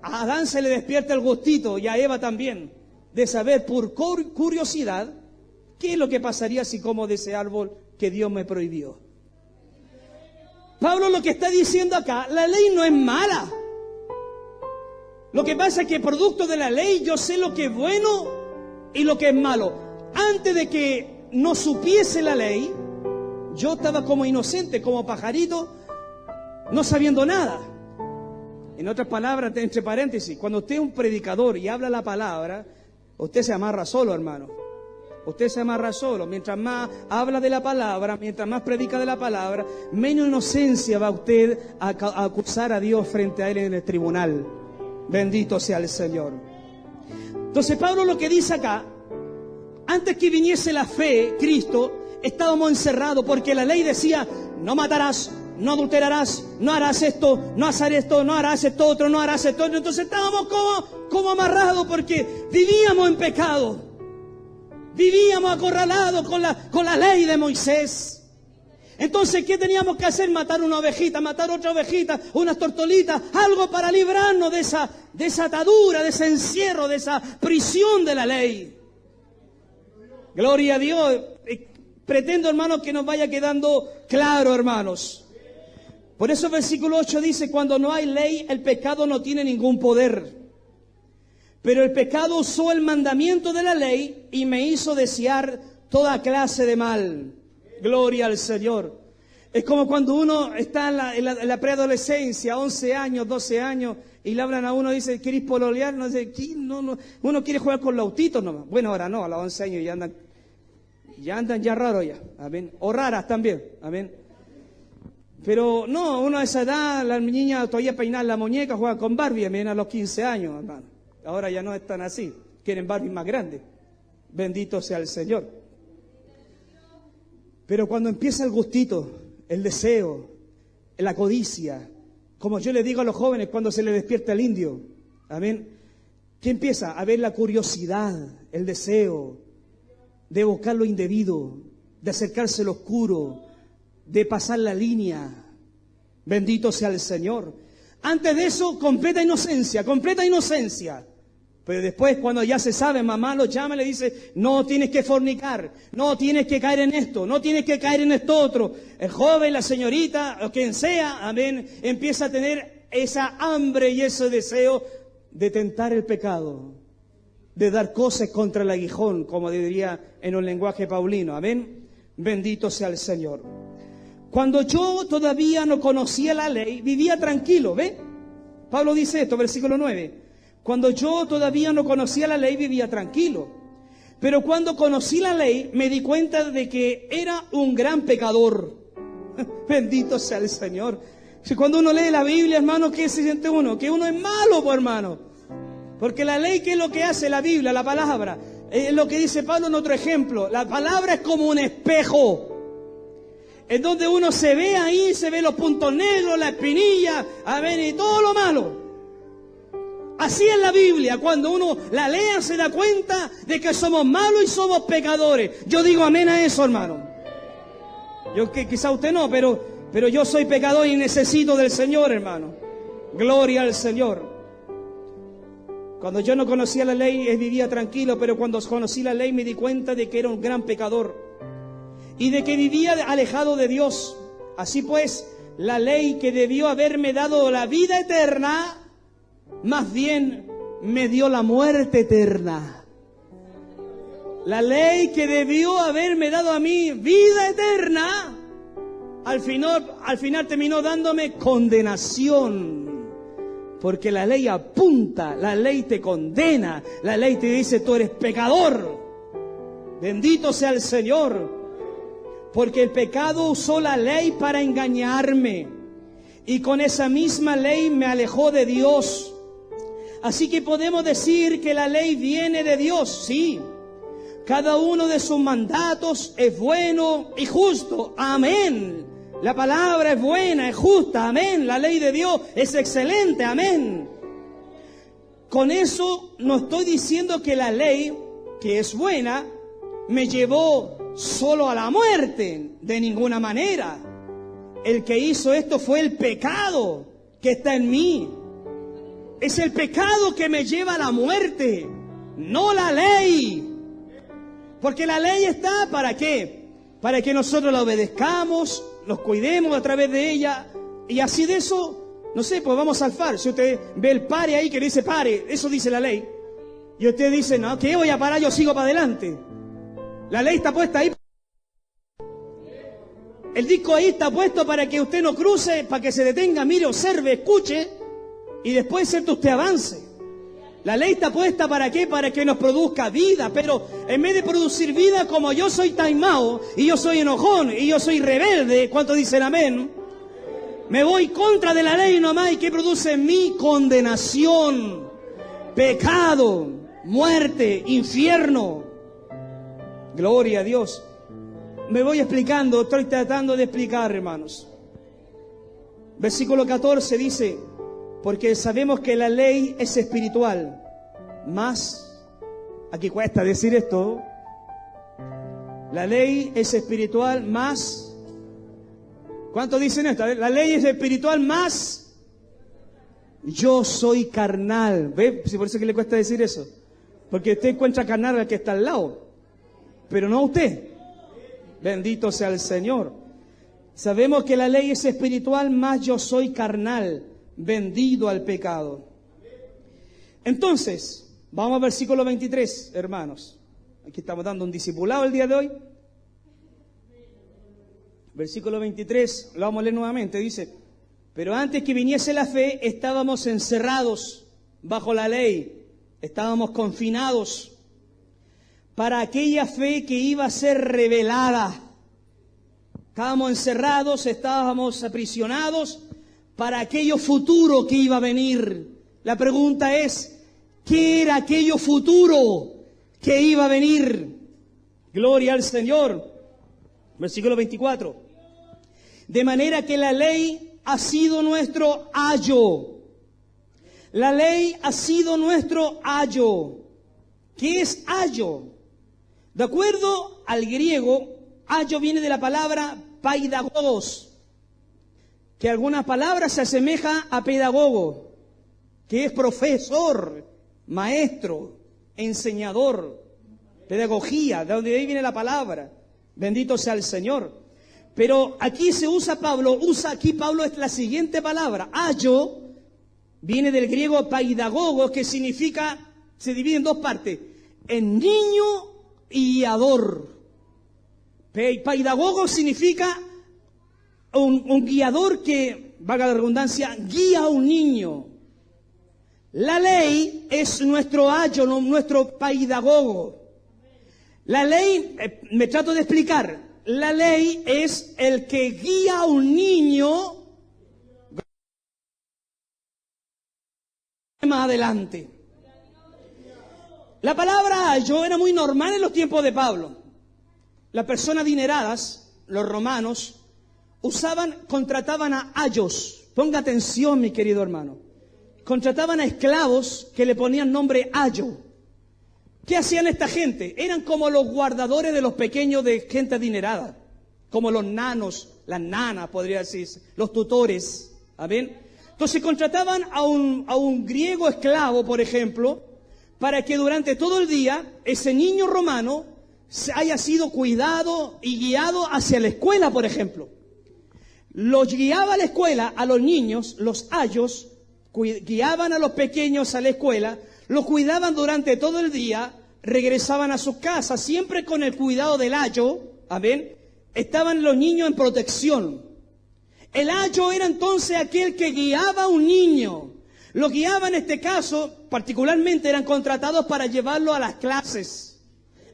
a Adán se le despierta el gustito y a Eva también, de saber por curiosidad qué es lo que pasaría si como de ese árbol que Dios me prohibió. Pablo lo que está diciendo acá, la ley no es mala. Lo que pasa es que producto de la ley yo sé lo que es bueno y lo que es malo. Antes de que no supiese la ley, yo estaba como inocente, como pajarito, no sabiendo nada. En otras palabras, entre paréntesis, cuando usted es un predicador y habla la palabra, usted se amarra solo, hermano. Usted se amarra solo. Mientras más habla de la palabra, mientras más predica de la palabra, menos inocencia va usted a acusar a Dios frente a Él en el tribunal. Bendito sea el Señor. Entonces Pablo lo que dice acá, antes que viniese la fe, Cristo, estábamos encerrados porque la ley decía, no matarás, no adulterarás, no harás esto, no harás esto, no harás esto otro, no harás esto otro. Entonces estábamos como amarrados porque vivíamos en pecado. Vivíamos acorralados con la ley de Moisés. Entonces, ¿qué teníamos que hacer? Matar una ovejita, matar otra ovejita, unas tortolitas, algo para librarnos de esa atadura, de ese encierro, de esa prisión de la ley. Gloria a Dios. Pretendo, hermanos, que nos vaya quedando claro, hermanos. Por eso el versículo 8 dice, cuando no hay ley, el pecado no tiene ningún poder. Pero el pecado usó el mandamiento de la ley y me hizo desear toda clase de mal. Gloria al Señor. Es como cuando uno está en la preadolescencia, 11 años, 12 años, Y le hablan a uno, dice, ¿querés pololear? No sé, no, uno quiere jugar con los autitos nomás. Bueno, ahora no, a los 11 años ya andan ya raros ya, amén. O raras también, amén. Pero no, uno a esa edad, las niñas todavía peinan la muñeca, juegan con Barbie, amén, a los 15 años, hermano. Ahora ya no están así, quieren Barbie más grandes. Bendito sea el Señor. Pero cuando empieza el gustito, el deseo, la codicia, como yo le digo a los jóvenes cuando se les despierta el indio, amén, ¿qué empieza? A ver la curiosidad, el deseo de evocar lo indebido, de acercarse al oscuro, de pasar la línea. Bendito sea el Señor. Antes de eso, completa inocencia. Pero después, cuando ya se sabe, mamá lo llama y le dice, no tienes que fornicar, no tienes que caer en esto, no tienes que caer en esto otro. El joven, la señorita, o quien sea, amén, empieza a tener esa hambre y ese deseo de tentar el pecado, de dar cosas contra el aguijón, como diría en un lenguaje paulino, amén. Bendito sea el Señor. Cuando yo todavía no conocía la ley, vivía tranquilo, ¿ve? Pablo dice esto, versículo 9. Cuando yo todavía no conocía la ley, vivía tranquilo. Pero cuando conocí la ley, me di cuenta de que era un gran pecador. Bendito sea el Señor. Si cuando uno lee la Biblia, hermano, ¿qué se siente uno? Que uno es malo, pues, hermano. Porque la ley, ¿qué es lo que hace la Biblia, la palabra? Es lo que dice Pablo en otro ejemplo. La palabra es como un espejo. En donde uno se ve ahí, se ve los puntos negros, la espinilla, amén, y todo lo malo. Así es la Biblia, cuando uno la lea se da cuenta de que somos malos y somos pecadores. Yo digo amén a eso, hermano. Yo que quizá usted no, pero yo soy pecador y necesito del Señor, hermano. Gloria al Señor. Cuando yo no conocía la ley, vivía tranquilo, pero cuando conocí la ley me di cuenta de que era un gran pecador y de que vivía alejado de Dios. Así pues, la ley que debió haberme dado la vida eterna, más bien me dio la muerte eterna. La ley que debió haberme dado a mí vida eterna, al final terminó dándome condenación. Porque la ley apunta, la ley te condena, la ley te dice tú eres pecador. Bendito sea el Señor. Porque el pecado usó la ley para engañarme. Y con esa misma ley me alejó de Dios. Así que podemos decir que la ley viene de Dios, sí. Cada uno de sus mandatos es bueno y justo, amén. La palabra es buena, es justa, amén. La ley de Dios es excelente, amén. Con eso no estoy diciendo que la ley, que es buena, me llevó solo a la muerte, de ninguna manera. El que hizo esto fue el pecado que está en mí. Es el pecado que me lleva a la muerte, no la ley. Porque la ley está ¿para qué? Para que nosotros la obedezcamos, nos cuidemos a través de ella. Y así de eso, no sé, pues vamos a alfar. Si usted ve el pare ahí que dice pare, eso dice la ley. Y usted dice, no, ¿qué voy a parar? Yo sigo para adelante. La ley está puesta ahí. El disco ahí está puesto para que usted no cruce, para que se detenga, mire, observe, escuche. Y después, cierto, usted avance. La ley está puesta ¿para qué? Para que nos produzca vida. Pero en vez de producir vida, como yo soy taimao, y yo soy enojón, y yo soy rebelde, ¿cuántos dicen amén? Me voy contra de la ley nomás, y ¿qué produce en mí? Condenación, pecado, muerte, infierno. Gloria a Dios. Me voy explicando, estoy tratando de explicar, hermanos. Versículo 14 dice, porque sabemos que la ley es espiritual, más, aquí cuesta decir esto, la ley es espiritual más, ¿cuántos dicen esto? La ley es espiritual más, yo soy carnal. ¿Ve? Por eso que le cuesta decir eso, porque usted encuentra carnal al que está al lado, pero no a usted. Bendito sea el Señor. Sabemos que la ley es espiritual, más yo soy carnal, vendido al pecado. Entonces, vamos al versículo 23, hermanos. Aquí estamos dando un discipulado el día de hoy. Versículo 23, lo vamos a leer nuevamente. Dice, Pero antes que viniese la fe, estábamos encerrados bajo la ley, estábamos confinados para aquella fe que iba a ser revelada. Estábamos encerrados, estábamos aprisionados para aquello futuro que iba a venir. La pregunta es, ¿qué era aquello futuro que iba a venir? Gloria al Señor. Versículo 24. De manera que la ley ha sido nuestro ayo. La ley ha sido nuestro ayo. ¿Qué es ayo? De acuerdo al griego, ayo viene de la palabra paidagogos, que algunas palabras se asemeja a pedagogo, que es profesor, maestro, enseñador, pedagogía, de donde ahí viene la palabra. Bendito sea el Señor. Pero aquí se usa Pablo es la siguiente palabra. Ayo viene del griego paidagogo, que significa, se divide en dos partes, en niño y guiador. Paidagogo significa un guiador que, valga la redundancia, guía a un niño. La ley es nuestro ayo, nuestro paidagogo. La ley, me trato de explicar, la ley es el que guía a un niño más adelante. La palabra ayo era muy normal en los tiempos de Pablo. Las personas adineradas, los romanos, contrataban a ayos. Ponga atención, mi querido hermano. Contrataban a esclavos que le ponían nombre ayo. ¿Qué hacían esta gente? Eran como los guardadores de los pequeños de gente adinerada, como los nanos, las nanas, podría decirse, los tutores. ¿Amén? Entonces contrataban a un griego esclavo, por ejemplo, para que durante todo el día ese niño romano haya sido cuidado y guiado hacia la escuela, por ejemplo. Los guiaba a la escuela, a los niños, los ayos, guiaban a los pequeños a la escuela, los cuidaban durante todo el día, regresaban a sus casas, siempre con el cuidado del ayo, amén, estaban los niños en protección. El ayo era entonces aquel que guiaba a un niño. Los guiaba en este caso, particularmente eran contratados para llevarlo a las clases,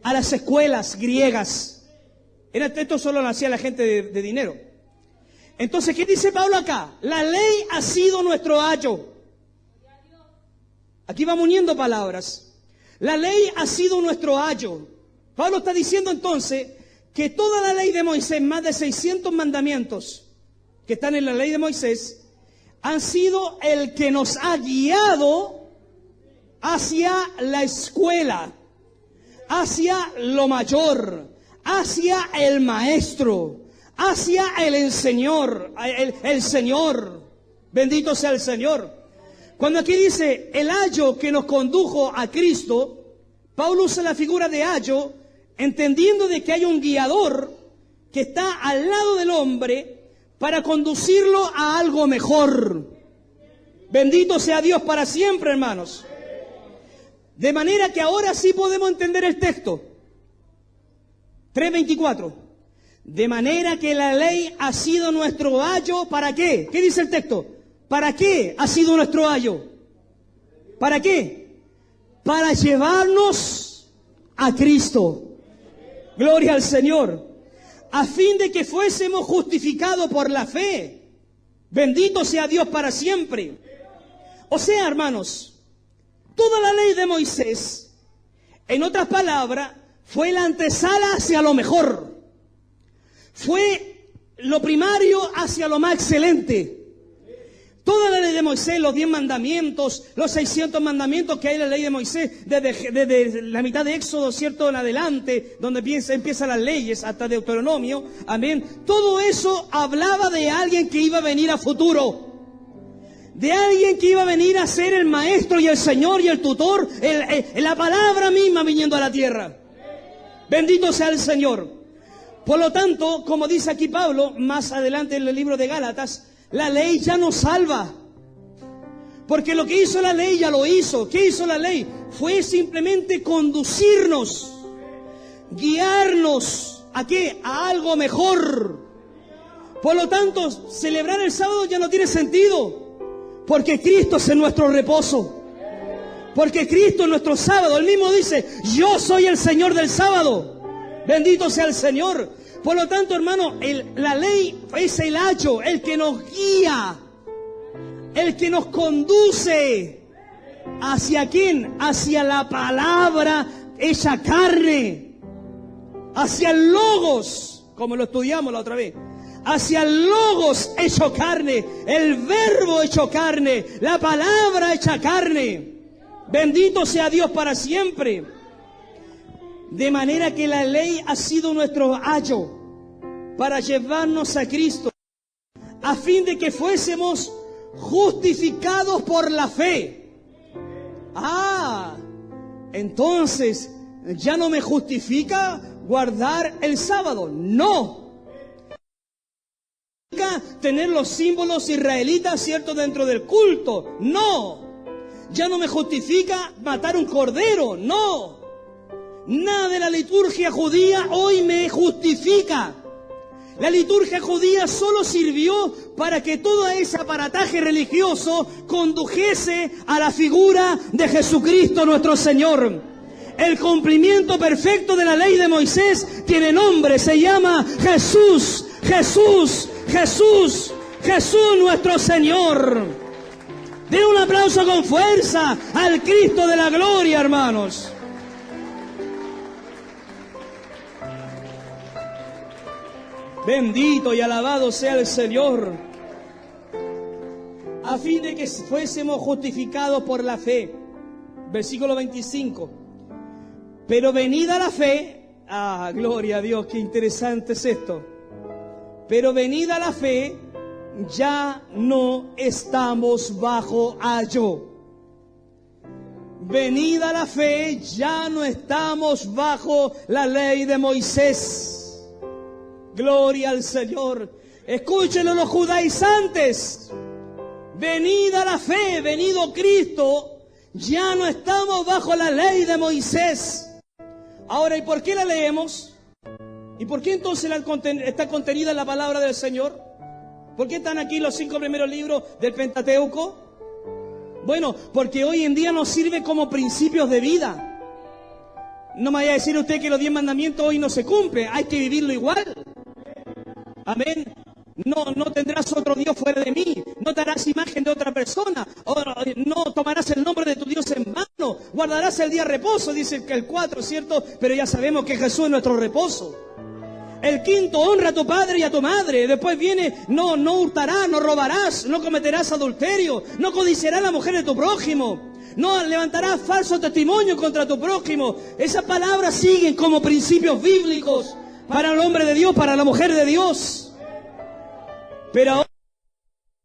a las escuelas griegas. Esto solo lo hacía la gente de dinero. Entonces, ¿qué dice Pablo acá? La ley ha sido nuestro ayo. Aquí vamos uniendo palabras. La ley ha sido nuestro ayo. Pablo está diciendo entonces que toda la ley de Moisés, más de 600 mandamientos que están en la ley de Moisés, han sido el que nos ha guiado hacia la escuela, hacia lo mayor, hacia el maestro, hacia el Señor, el Señor. Bendito sea el Señor. Cuando aquí dice el ayo que nos condujo a Cristo, Pablo usa la figura de ayo, entendiendo de que hay un guiador que está al lado del hombre para conducirlo a algo mejor. Bendito sea Dios para siempre, hermanos. De manera que ahora sí podemos entender el texto. 3:24. De manera que la ley ha sido nuestro ayo, ¿para qué? ¿Qué dice el texto? ¿Para qué ha sido nuestro ayo? ¿Para qué? Para llevarnos a Cristo. Gloria al Señor. A fin de que fuésemos justificados por la fe. Bendito sea Dios para siempre. O sea, hermanos, toda la ley de Moisés, en otras palabras, fue la antesala hacia lo mejor. Fue lo primario hacia lo más excelente. Toda la ley de Moisés, los 10 mandamientos, los 600 mandamientos que hay en la ley de Moisés, desde la mitad de Éxodo, ¿cierto?, en adelante, donde empiezan las leyes, hasta Deuteronomio, amén. Todo eso hablaba de alguien que iba a venir a futuro. De alguien que iba a venir a ser el maestro y el Señor y el tutor, la palabra misma viniendo a la tierra. Bendito sea el Señor. Por lo tanto, como dice aquí Pablo, más adelante en el libro de Gálatas, la ley ya nos salva. Porque lo que hizo la ley ya lo hizo. ¿Qué hizo la ley? Fue simplemente conducirnos, guiarnos, ¿a qué? A algo mejor. Por lo tanto, celebrar el sábado ya no tiene sentido, porque Cristo es nuestro reposo. Porque Cristo es nuestro sábado. Él mismo dice, yo soy el Señor del sábado. Bendito sea el Señor. Por lo tanto, hermano, la ley es el ayo, el que nos guía, el que nos conduce. ¿Hacia quién? Hacia la palabra hecha carne. Hacia el logos, como lo estudiamos la otra vez. Hacia el logos hecho carne, el verbo hecho carne, la palabra hecha carne. Bendito sea Dios para siempre. De manera que la ley ha sido nuestro ayo para llevarnos a Cristo, a fin de que fuésemos justificados por la fe. Entonces, ¿ya no me justifica guardar el sábado? No. Tener los símbolos israelitas, ¿cierto?, dentro del culto. No. Ya no me justifica matar un cordero. No. Nada de la liturgia judía hoy me justifica. La liturgia judía solo sirvió para que todo ese aparataje religioso condujese a la figura de Jesucristo nuestro Señor. El cumplimiento perfecto de la ley de Moisés tiene nombre, se llama Jesús. Jesús, Jesús, Jesús nuestro Señor. Den un aplauso con fuerza al Cristo de la gloria, hermanos. Bendito y alabado sea el Señor. A fin de que fuésemos justificados por la fe. Versículo 25. Pero venida la fe, gloria a Dios, qué interesante es esto. Pero venida la fe, ya no estamos bajo ayo. Venida la fe, ya no estamos bajo la ley de Moisés. Gloria al Señor. Escúchenlo los judaizantes. Venida la fe, venido Cristo, ya no estamos bajo la ley de Moisés. Ahora, ¿y por qué la leemos? ¿Y por qué entonces está contenida en la palabra del Señor? ¿Por qué están aquí los 5 primeros libros del Pentateuco? Bueno, porque hoy en día nos sirve como principios de vida. No me vaya a decir usted que los 10 mandamientos hoy no se cumplen. Hay que vivirlo igual. Amén. No tendrás otro Dios fuera de mí. No te harás imagen de otra persona. No tomarás el nombre de tu Dios en vano. Guardarás el día de reposo, dice el 4, ¿cierto? Pero ya sabemos que Jesús es nuestro reposo. El 5, honra a tu padre y a tu madre. Después viene, no hurtarás, no robarás, no cometerás adulterio, no codiciarás la mujer de tu prójimo, no levantarás falso testimonio contra tu prójimo. Esas palabras siguen como principios bíblicos para el hombre de Dios, para la mujer de Dios. Pero ahora,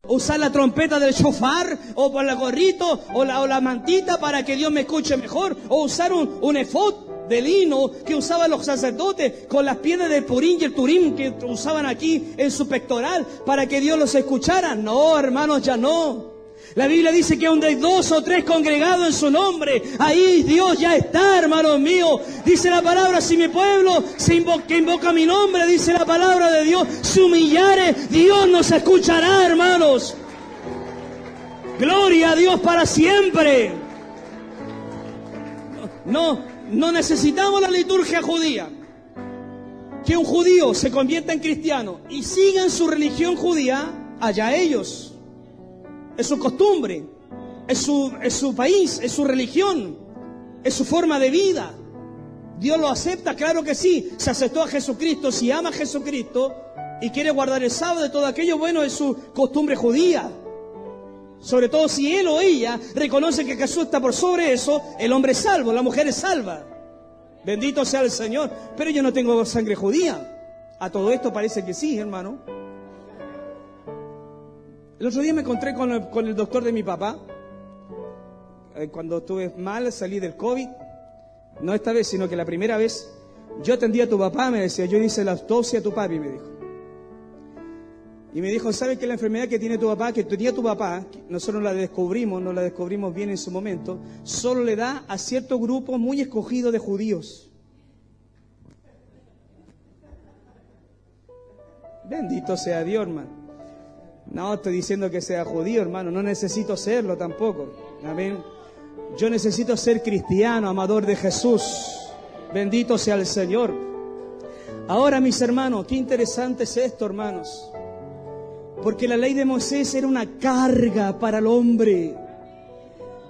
usar la trompeta del shofar, o por el gorrito, o la mantita para que Dios me escuche mejor, o usar un efod de lino que usaban los sacerdotes con las piedras del Purim y el Turim que usaban aquí en su pectoral para que Dios los escuchara. No, hermanos, ya no. La Biblia dice que donde hay 2 o 3 congregados en su nombre, ahí Dios ya está, hermanos míos. Dice la palabra, si mi pueblo que invoca mi nombre, dice la palabra de Dios, se humillare, Dios nos escuchará, hermanos. Gloria a Dios para siempre. No necesitamos la liturgia judía. Que un judío se convierta en cristiano y siga en su religión judía, allá ellos. Es su costumbre, es su país, es su religión, es su forma de vida. Dios lo acepta, claro que sí. Se aceptó a Jesucristo. Si ama a Jesucristo y quiere guardar el sábado de todo aquello, bueno, es su costumbre judía. Sobre todo si él o ella reconoce que Jesús está por sobre eso, el hombre es salvo, la mujer es salva. Bendito sea el Señor. Pero yo no tengo sangre judía. A todo esto parece que sí, hermano. El otro día me encontré con el doctor de mi papá. Cuando estuve mal, salí del COVID. No esta vez, sino que la primera vez. Yo atendí a tu papá, me decía. Yo hice la autopsia a tu papi, me dijo. Y me dijo, ¿sabes que la enfermedad que tiene tu papá, que tenía tu papá, nosotros no la descubrimos bien en su momento, solo le da a cierto grupo muy escogido de judíos? Bendito sea Dios, hermano. No estoy diciendo que sea judío, hermano. No necesito serlo tampoco. Amén. Yo necesito ser cristiano, amador de Jesús. Bendito sea el Señor. Ahora, mis hermanos, qué interesante es esto, hermanos. Porque la ley de Moisés era una carga para el hombre.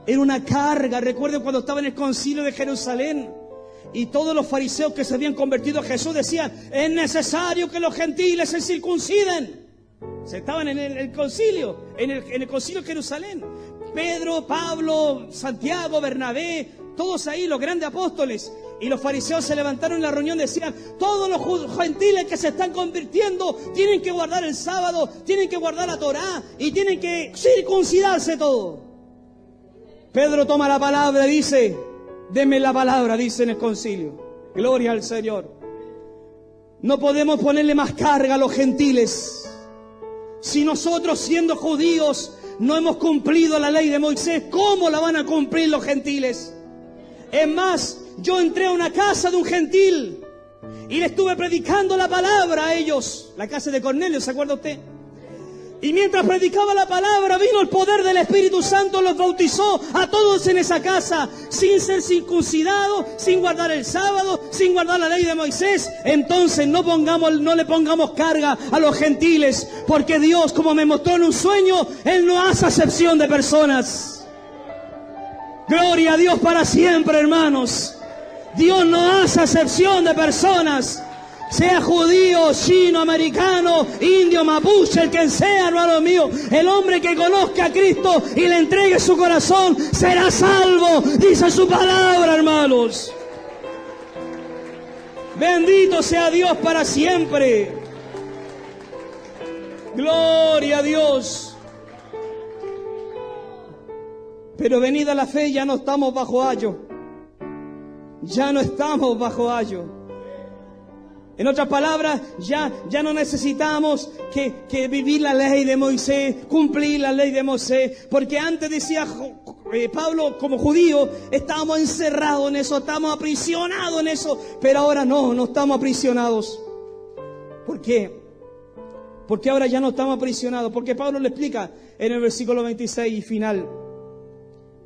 Era una carga. Recuerdo cuando estaba en el concilio de Jerusalén y todos los fariseos que se habían convertido a Jesús decían: es necesario que los gentiles se circunciden. Se estaban en el concilio, en el concilio de Jerusalén. Pedro, Pablo, Santiago, Bernabé, todos ahí, los grandes apóstoles. Y los fariseos se levantaron en la reunión y decían: todos los gentiles que se están convirtiendo tienen que guardar el sábado, tienen que guardar la Torá y tienen que circuncidarse todo. Pedro toma la palabra y dice: denme la palabra, dice en el concilio. Gloria al Señor. No podemos ponerle más carga a los gentiles. Si nosotros, siendo judíos, no hemos cumplido la ley de Moisés, ¿cómo la van a cumplir los gentiles? Es más, yo entré a una casa de un gentil y le estuve predicando la palabra a ellos. La casa de Cornelio, ¿se acuerda usted? Y mientras predicaba la palabra, vino el poder del Espíritu Santo, los bautizó a todos en esa casa, sin ser circuncidados, sin guardar el sábado, sin guardar la ley de Moisés. Entonces no le pongamos carga a los gentiles, porque Dios, como me mostró en un sueño, Él no hace acepción de personas. Gloria a Dios para siempre, hermanos. Dios no hace acepción de personas. Sea judío, chino, americano, indio, mapuche, el que sea, hermano mío. El hombre que conozca a Cristo y le entregue su corazón será salvo, dice su palabra, hermanos. Bendito sea Dios para siempre. Gloria a Dios. Pero venida la fe, ya no estamos bajo ayo. Ya no estamos bajo ayo. En otras palabras, ya no necesitamos que vivir la ley de Moisés, cumplir la ley de Moisés. Porque antes decía Pablo, como judío, estábamos encerrados en eso, estábamos aprisionados en eso. Pero ahora no estamos aprisionados. ¿Por qué? Porque ahora ya no estamos aprisionados. Porque Pablo le explica en el versículo 26 final: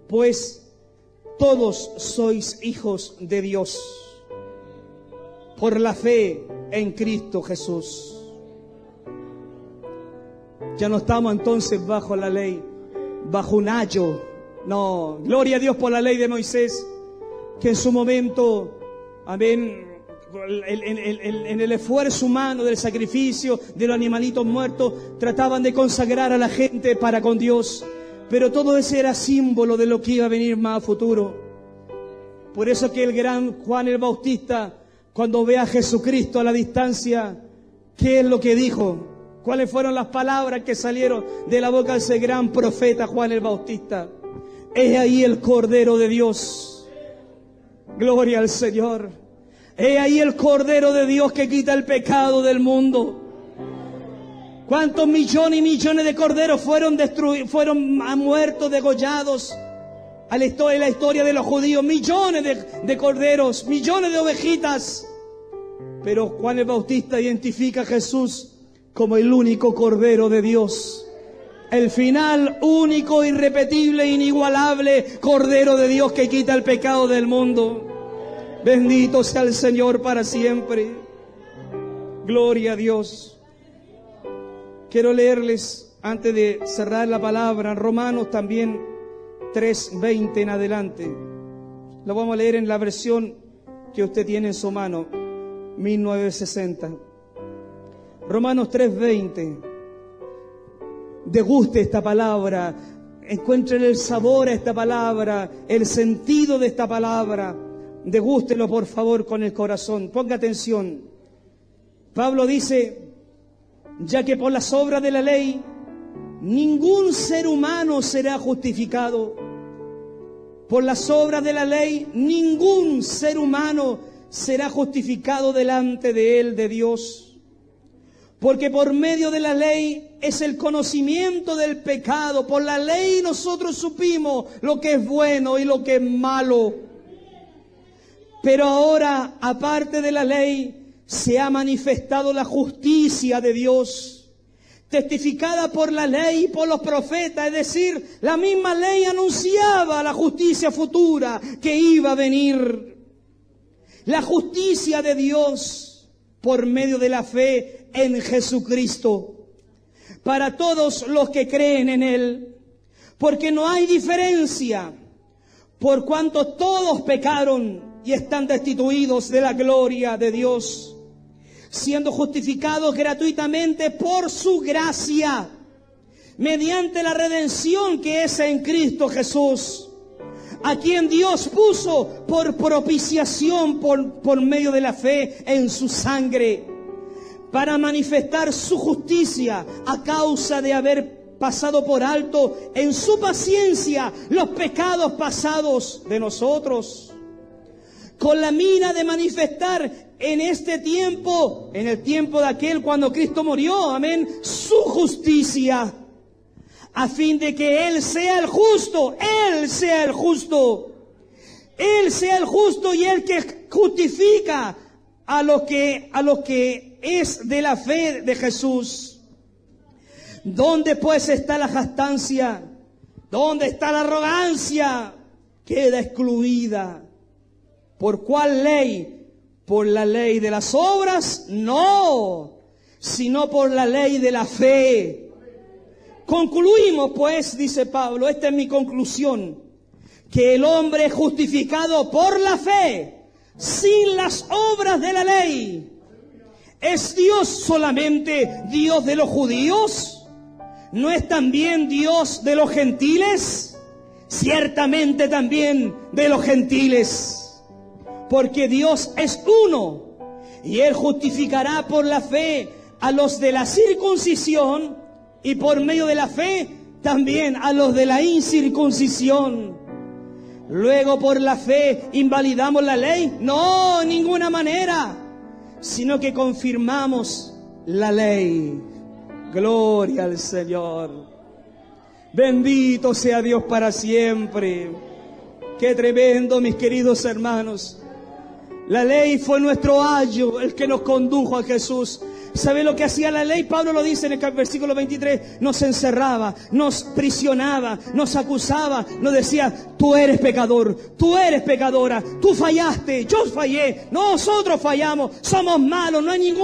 pues todos sois hijos de Dios por la fe en Cristo Jesús. Ya no estamos entonces bajo la ley, bajo un ayo. No, gloria a Dios por la ley de Moisés, que en su momento, amén, en el esfuerzo humano del sacrificio de los animalitos muertos, trataban de consagrar a la gente para con Dios. Pero todo ese era símbolo de lo que iba a venir más a futuro. Por eso que el gran Juan el Bautista, cuando ve a Jesucristo a la distancia, ¿qué es lo que dijo? ¿Cuáles fueron las palabras que salieron de la boca de ese gran profeta Juan el Bautista? He ahí el Cordero de Dios. Gloria al Señor. He ahí el Cordero de Dios que quita el pecado del mundo. ¿Cuántos millones y millones de corderos fueron muertos, degollados? En la historia de los judíos, millones de corderos, millones de ovejitas. Pero Juan el Bautista identifica a Jesús como el único Cordero de Dios. El final único, irrepetible, inigualable Cordero de Dios que quita el pecado del mundo. Bendito sea el Señor para siempre. Gloria a Dios. Quiero leerles, antes de cerrar la palabra, Romanos también 3:20 en adelante. Lo vamos a leer en la versión que usted tiene en su mano, 1960. Romanos 3:20. Deguste esta palabra, encuentren el sabor a esta palabra, el sentido de esta palabra. Degústelo por favor con el corazón. Ponga atención. Pablo dice: ya que por las obras de la ley ningún ser humano será justificado. Por las obras de la ley ningún ser humano será justificado delante de él, de Dios. Porque por medio de la ley es el conocimiento del pecado. Por la ley nosotros supimos lo que es bueno y lo que es malo. Pero ahora, aparte de la ley, se ha manifestado la justicia de Dios, testificada por la ley y por los profetas, es decir, la misma ley anunciaba la justicia futura que iba a venir. La justicia de Dios por medio de la fe en Jesucristo, para todos los que creen en Él, porque no hay diferencia, por cuanto todos pecaron y están destituidos de la gloria de Dios, siendo justificados gratuitamente por su gracia, mediante la redención que es en Cristo Jesús, a quien Dios puso por propiciación por medio de la fe en su sangre, para manifestar su justicia a causa de haber pasado por alto en su paciencia los pecados pasados de nosotros, con la mira de manifestar en este tiempo, en el tiempo de aquel cuando Cristo murió, amén, su justicia, a fin de que Él sea el justo, Él sea el justo, Él sea el justo y el que justifica a lo que es de la fe de Jesús. ¿Dónde pues está la jactancia? ¿Dónde está la arrogancia? Queda excluida. ¿Por cuál ley? ¿Por la ley de las obras? No, sino por la ley de la fe. Concluimos pues, dice Pablo, esta es mi conclusión, que el hombre es justificado por la fe, sin las obras de la ley. ¿Es Dios solamente Dios de los judíos? ¿No es también Dios de los gentiles? Ciertamente también de los gentiles, porque Dios es uno, y Él justificará por la fe a los de la circuncisión, y por medio de la fe también a los de la incircuncisión. Luego, por la fe, ¿invalidamos la ley? No, en ninguna manera, sino que confirmamos la ley. Gloria al Señor. Bendito sea Dios para siempre. Qué tremendo, mis queridos hermanos. La ley fue nuestro ayo, el que nos condujo a Jesús. ¿Sabe lo que hacía la ley? Pablo lo dice en el versículo 23. Nos encerraba, nos prisionaba, nos acusaba, nos decía: tú eres pecador, tú eres pecadora, tú fallaste, yo fallé, nosotros fallamos, somos malos, no hay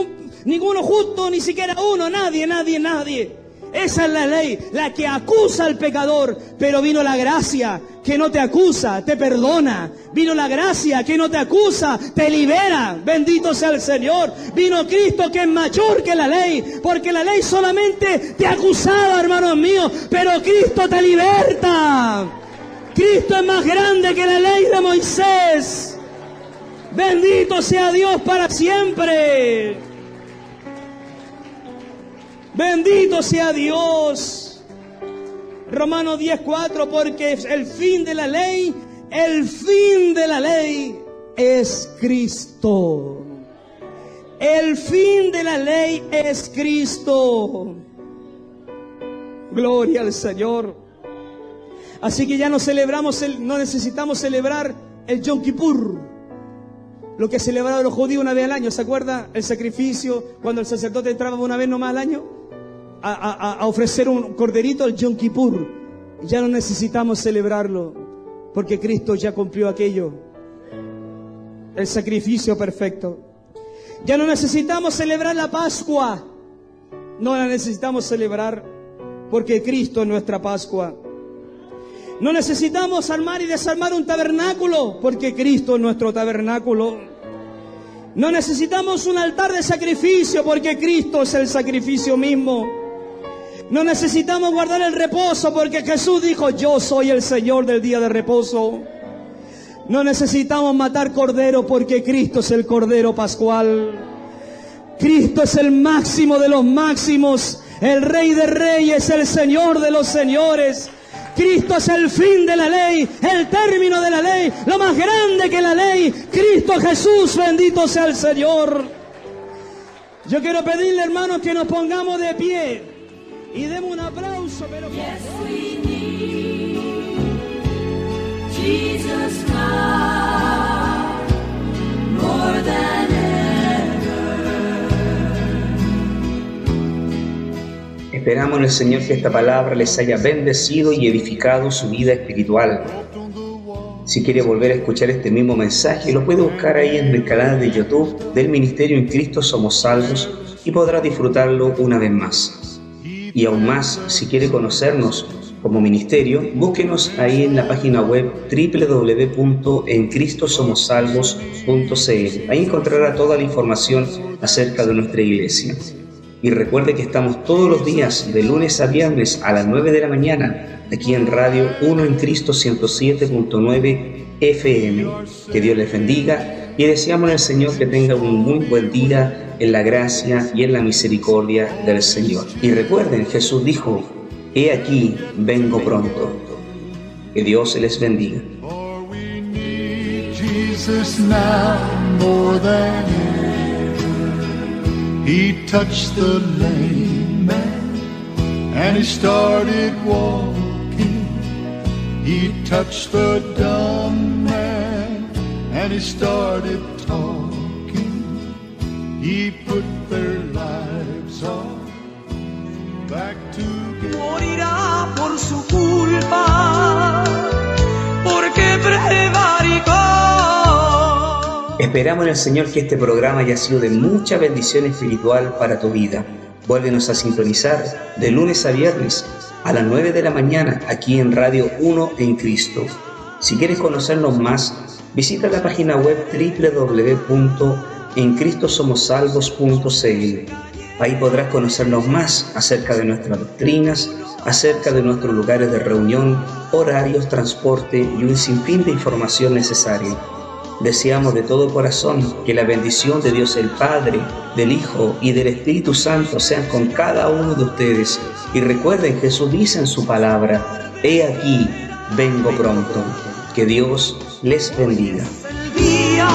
ninguno justo, ni siquiera uno, nadie. Esa es la ley, la que acusa al pecador. Pero vino la gracia que no te acusa, te perdona. Vino la gracia que no te acusa, te libera. Bendito sea el Señor. Vino Cristo, que es mayor que la ley, porque la ley solamente te acusaba, hermanos míos, pero Cristo te liberta. Cristo es más grande que la ley de Moisés. Bendito sea Dios para siempre. Bendito sea Dios. Romanos 10:4, porque el fin de la ley es Cristo. El fin de la ley es Cristo. Gloria al Señor. Así que ya no necesitamos celebrar el Yom Kippur, lo que celebraban los judíos una vez al año. ¿Se acuerda? El sacrificio, cuando el sacerdote entraba una vez nomás al año a ofrecer un corderito, el Yom Kippur. Ya no necesitamos celebrarlo, porque Cristo ya cumplió aquello, el sacrificio perfecto. Ya no necesitamos celebrar la Pascua, no la necesitamos celebrar, porque Cristo es nuestra Pascua. No necesitamos armar y desarmar un tabernáculo, porque Cristo es nuestro tabernáculo. No necesitamos un altar de sacrificio, porque Cristo es el sacrificio mismo. No necesitamos guardar el reposo, porque Jesús dijo: yo soy el Señor del día de reposo. No necesitamos matar cordero, porque Cristo es el Cordero Pascual. Cristo es el máximo de los máximos, el Rey de Reyes, el Señor de los señores. Cristo es el fin de la ley, el término de la ley, lo más grande que la ley. Cristo Jesús, bendito sea el Señor. Yo quiero pedirle, hermanos, que nos pongamos de pie y demos un aplauso, pero
Yes, we need Jesus now more than ever.
Esperamos en el Señor que esta palabra les haya bendecido y edificado su vida espiritual. Si quiere volver a escuchar este mismo mensaje, lo puede buscar ahí en el canal de YouTube del Ministerio En Cristo Somos Salvos y podrá disfrutarlo una vez más. Y aún más, si quiere conocernos como ministerio, búsquenos ahí en la página web www.encristosomosalvos.cl. Ahí encontrará toda la información acerca de nuestra iglesia. Y recuerde que estamos todos los días, de lunes a viernes a las 9 de la mañana, aquí en Radio 1 en Cristo 107.9 FM. Que Dios les bendiga y deseamos al Señor que tenga un muy buen día en la gracia y en la misericordia del Señor. Y recuerden, Jesús dijo: he aquí, vengo pronto. Que Dios les bendiga.
For we need Jesus now more than ever. He touched the lame man and he started walking. He touched the dumb man and he started talking. He put their lives on back together.
Morirá por su culpa, porque prevaricó.
Esperamos en el Señor que este programa haya sido de mucha bendición espiritual para tu vida. Vuélvenos a sintonizar de lunes a viernes a las 9 de la mañana aquí en Radio 1 en Cristo. Si quieres conocernos más, visita la página web www.encristosomosalvos.cl. Ahí podrás conocernos más acerca de nuestras doctrinas, acerca de nuestros lugares de reunión, horarios, transporte y un sinfín de información necesaria. Deseamos de todo corazón que la bendición de Dios el Padre, del Hijo y del Espíritu Santo sean con cada uno de ustedes. Y recuerden, Jesús dice en su palabra: he aquí, vengo pronto. Que Dios les bendiga.
El día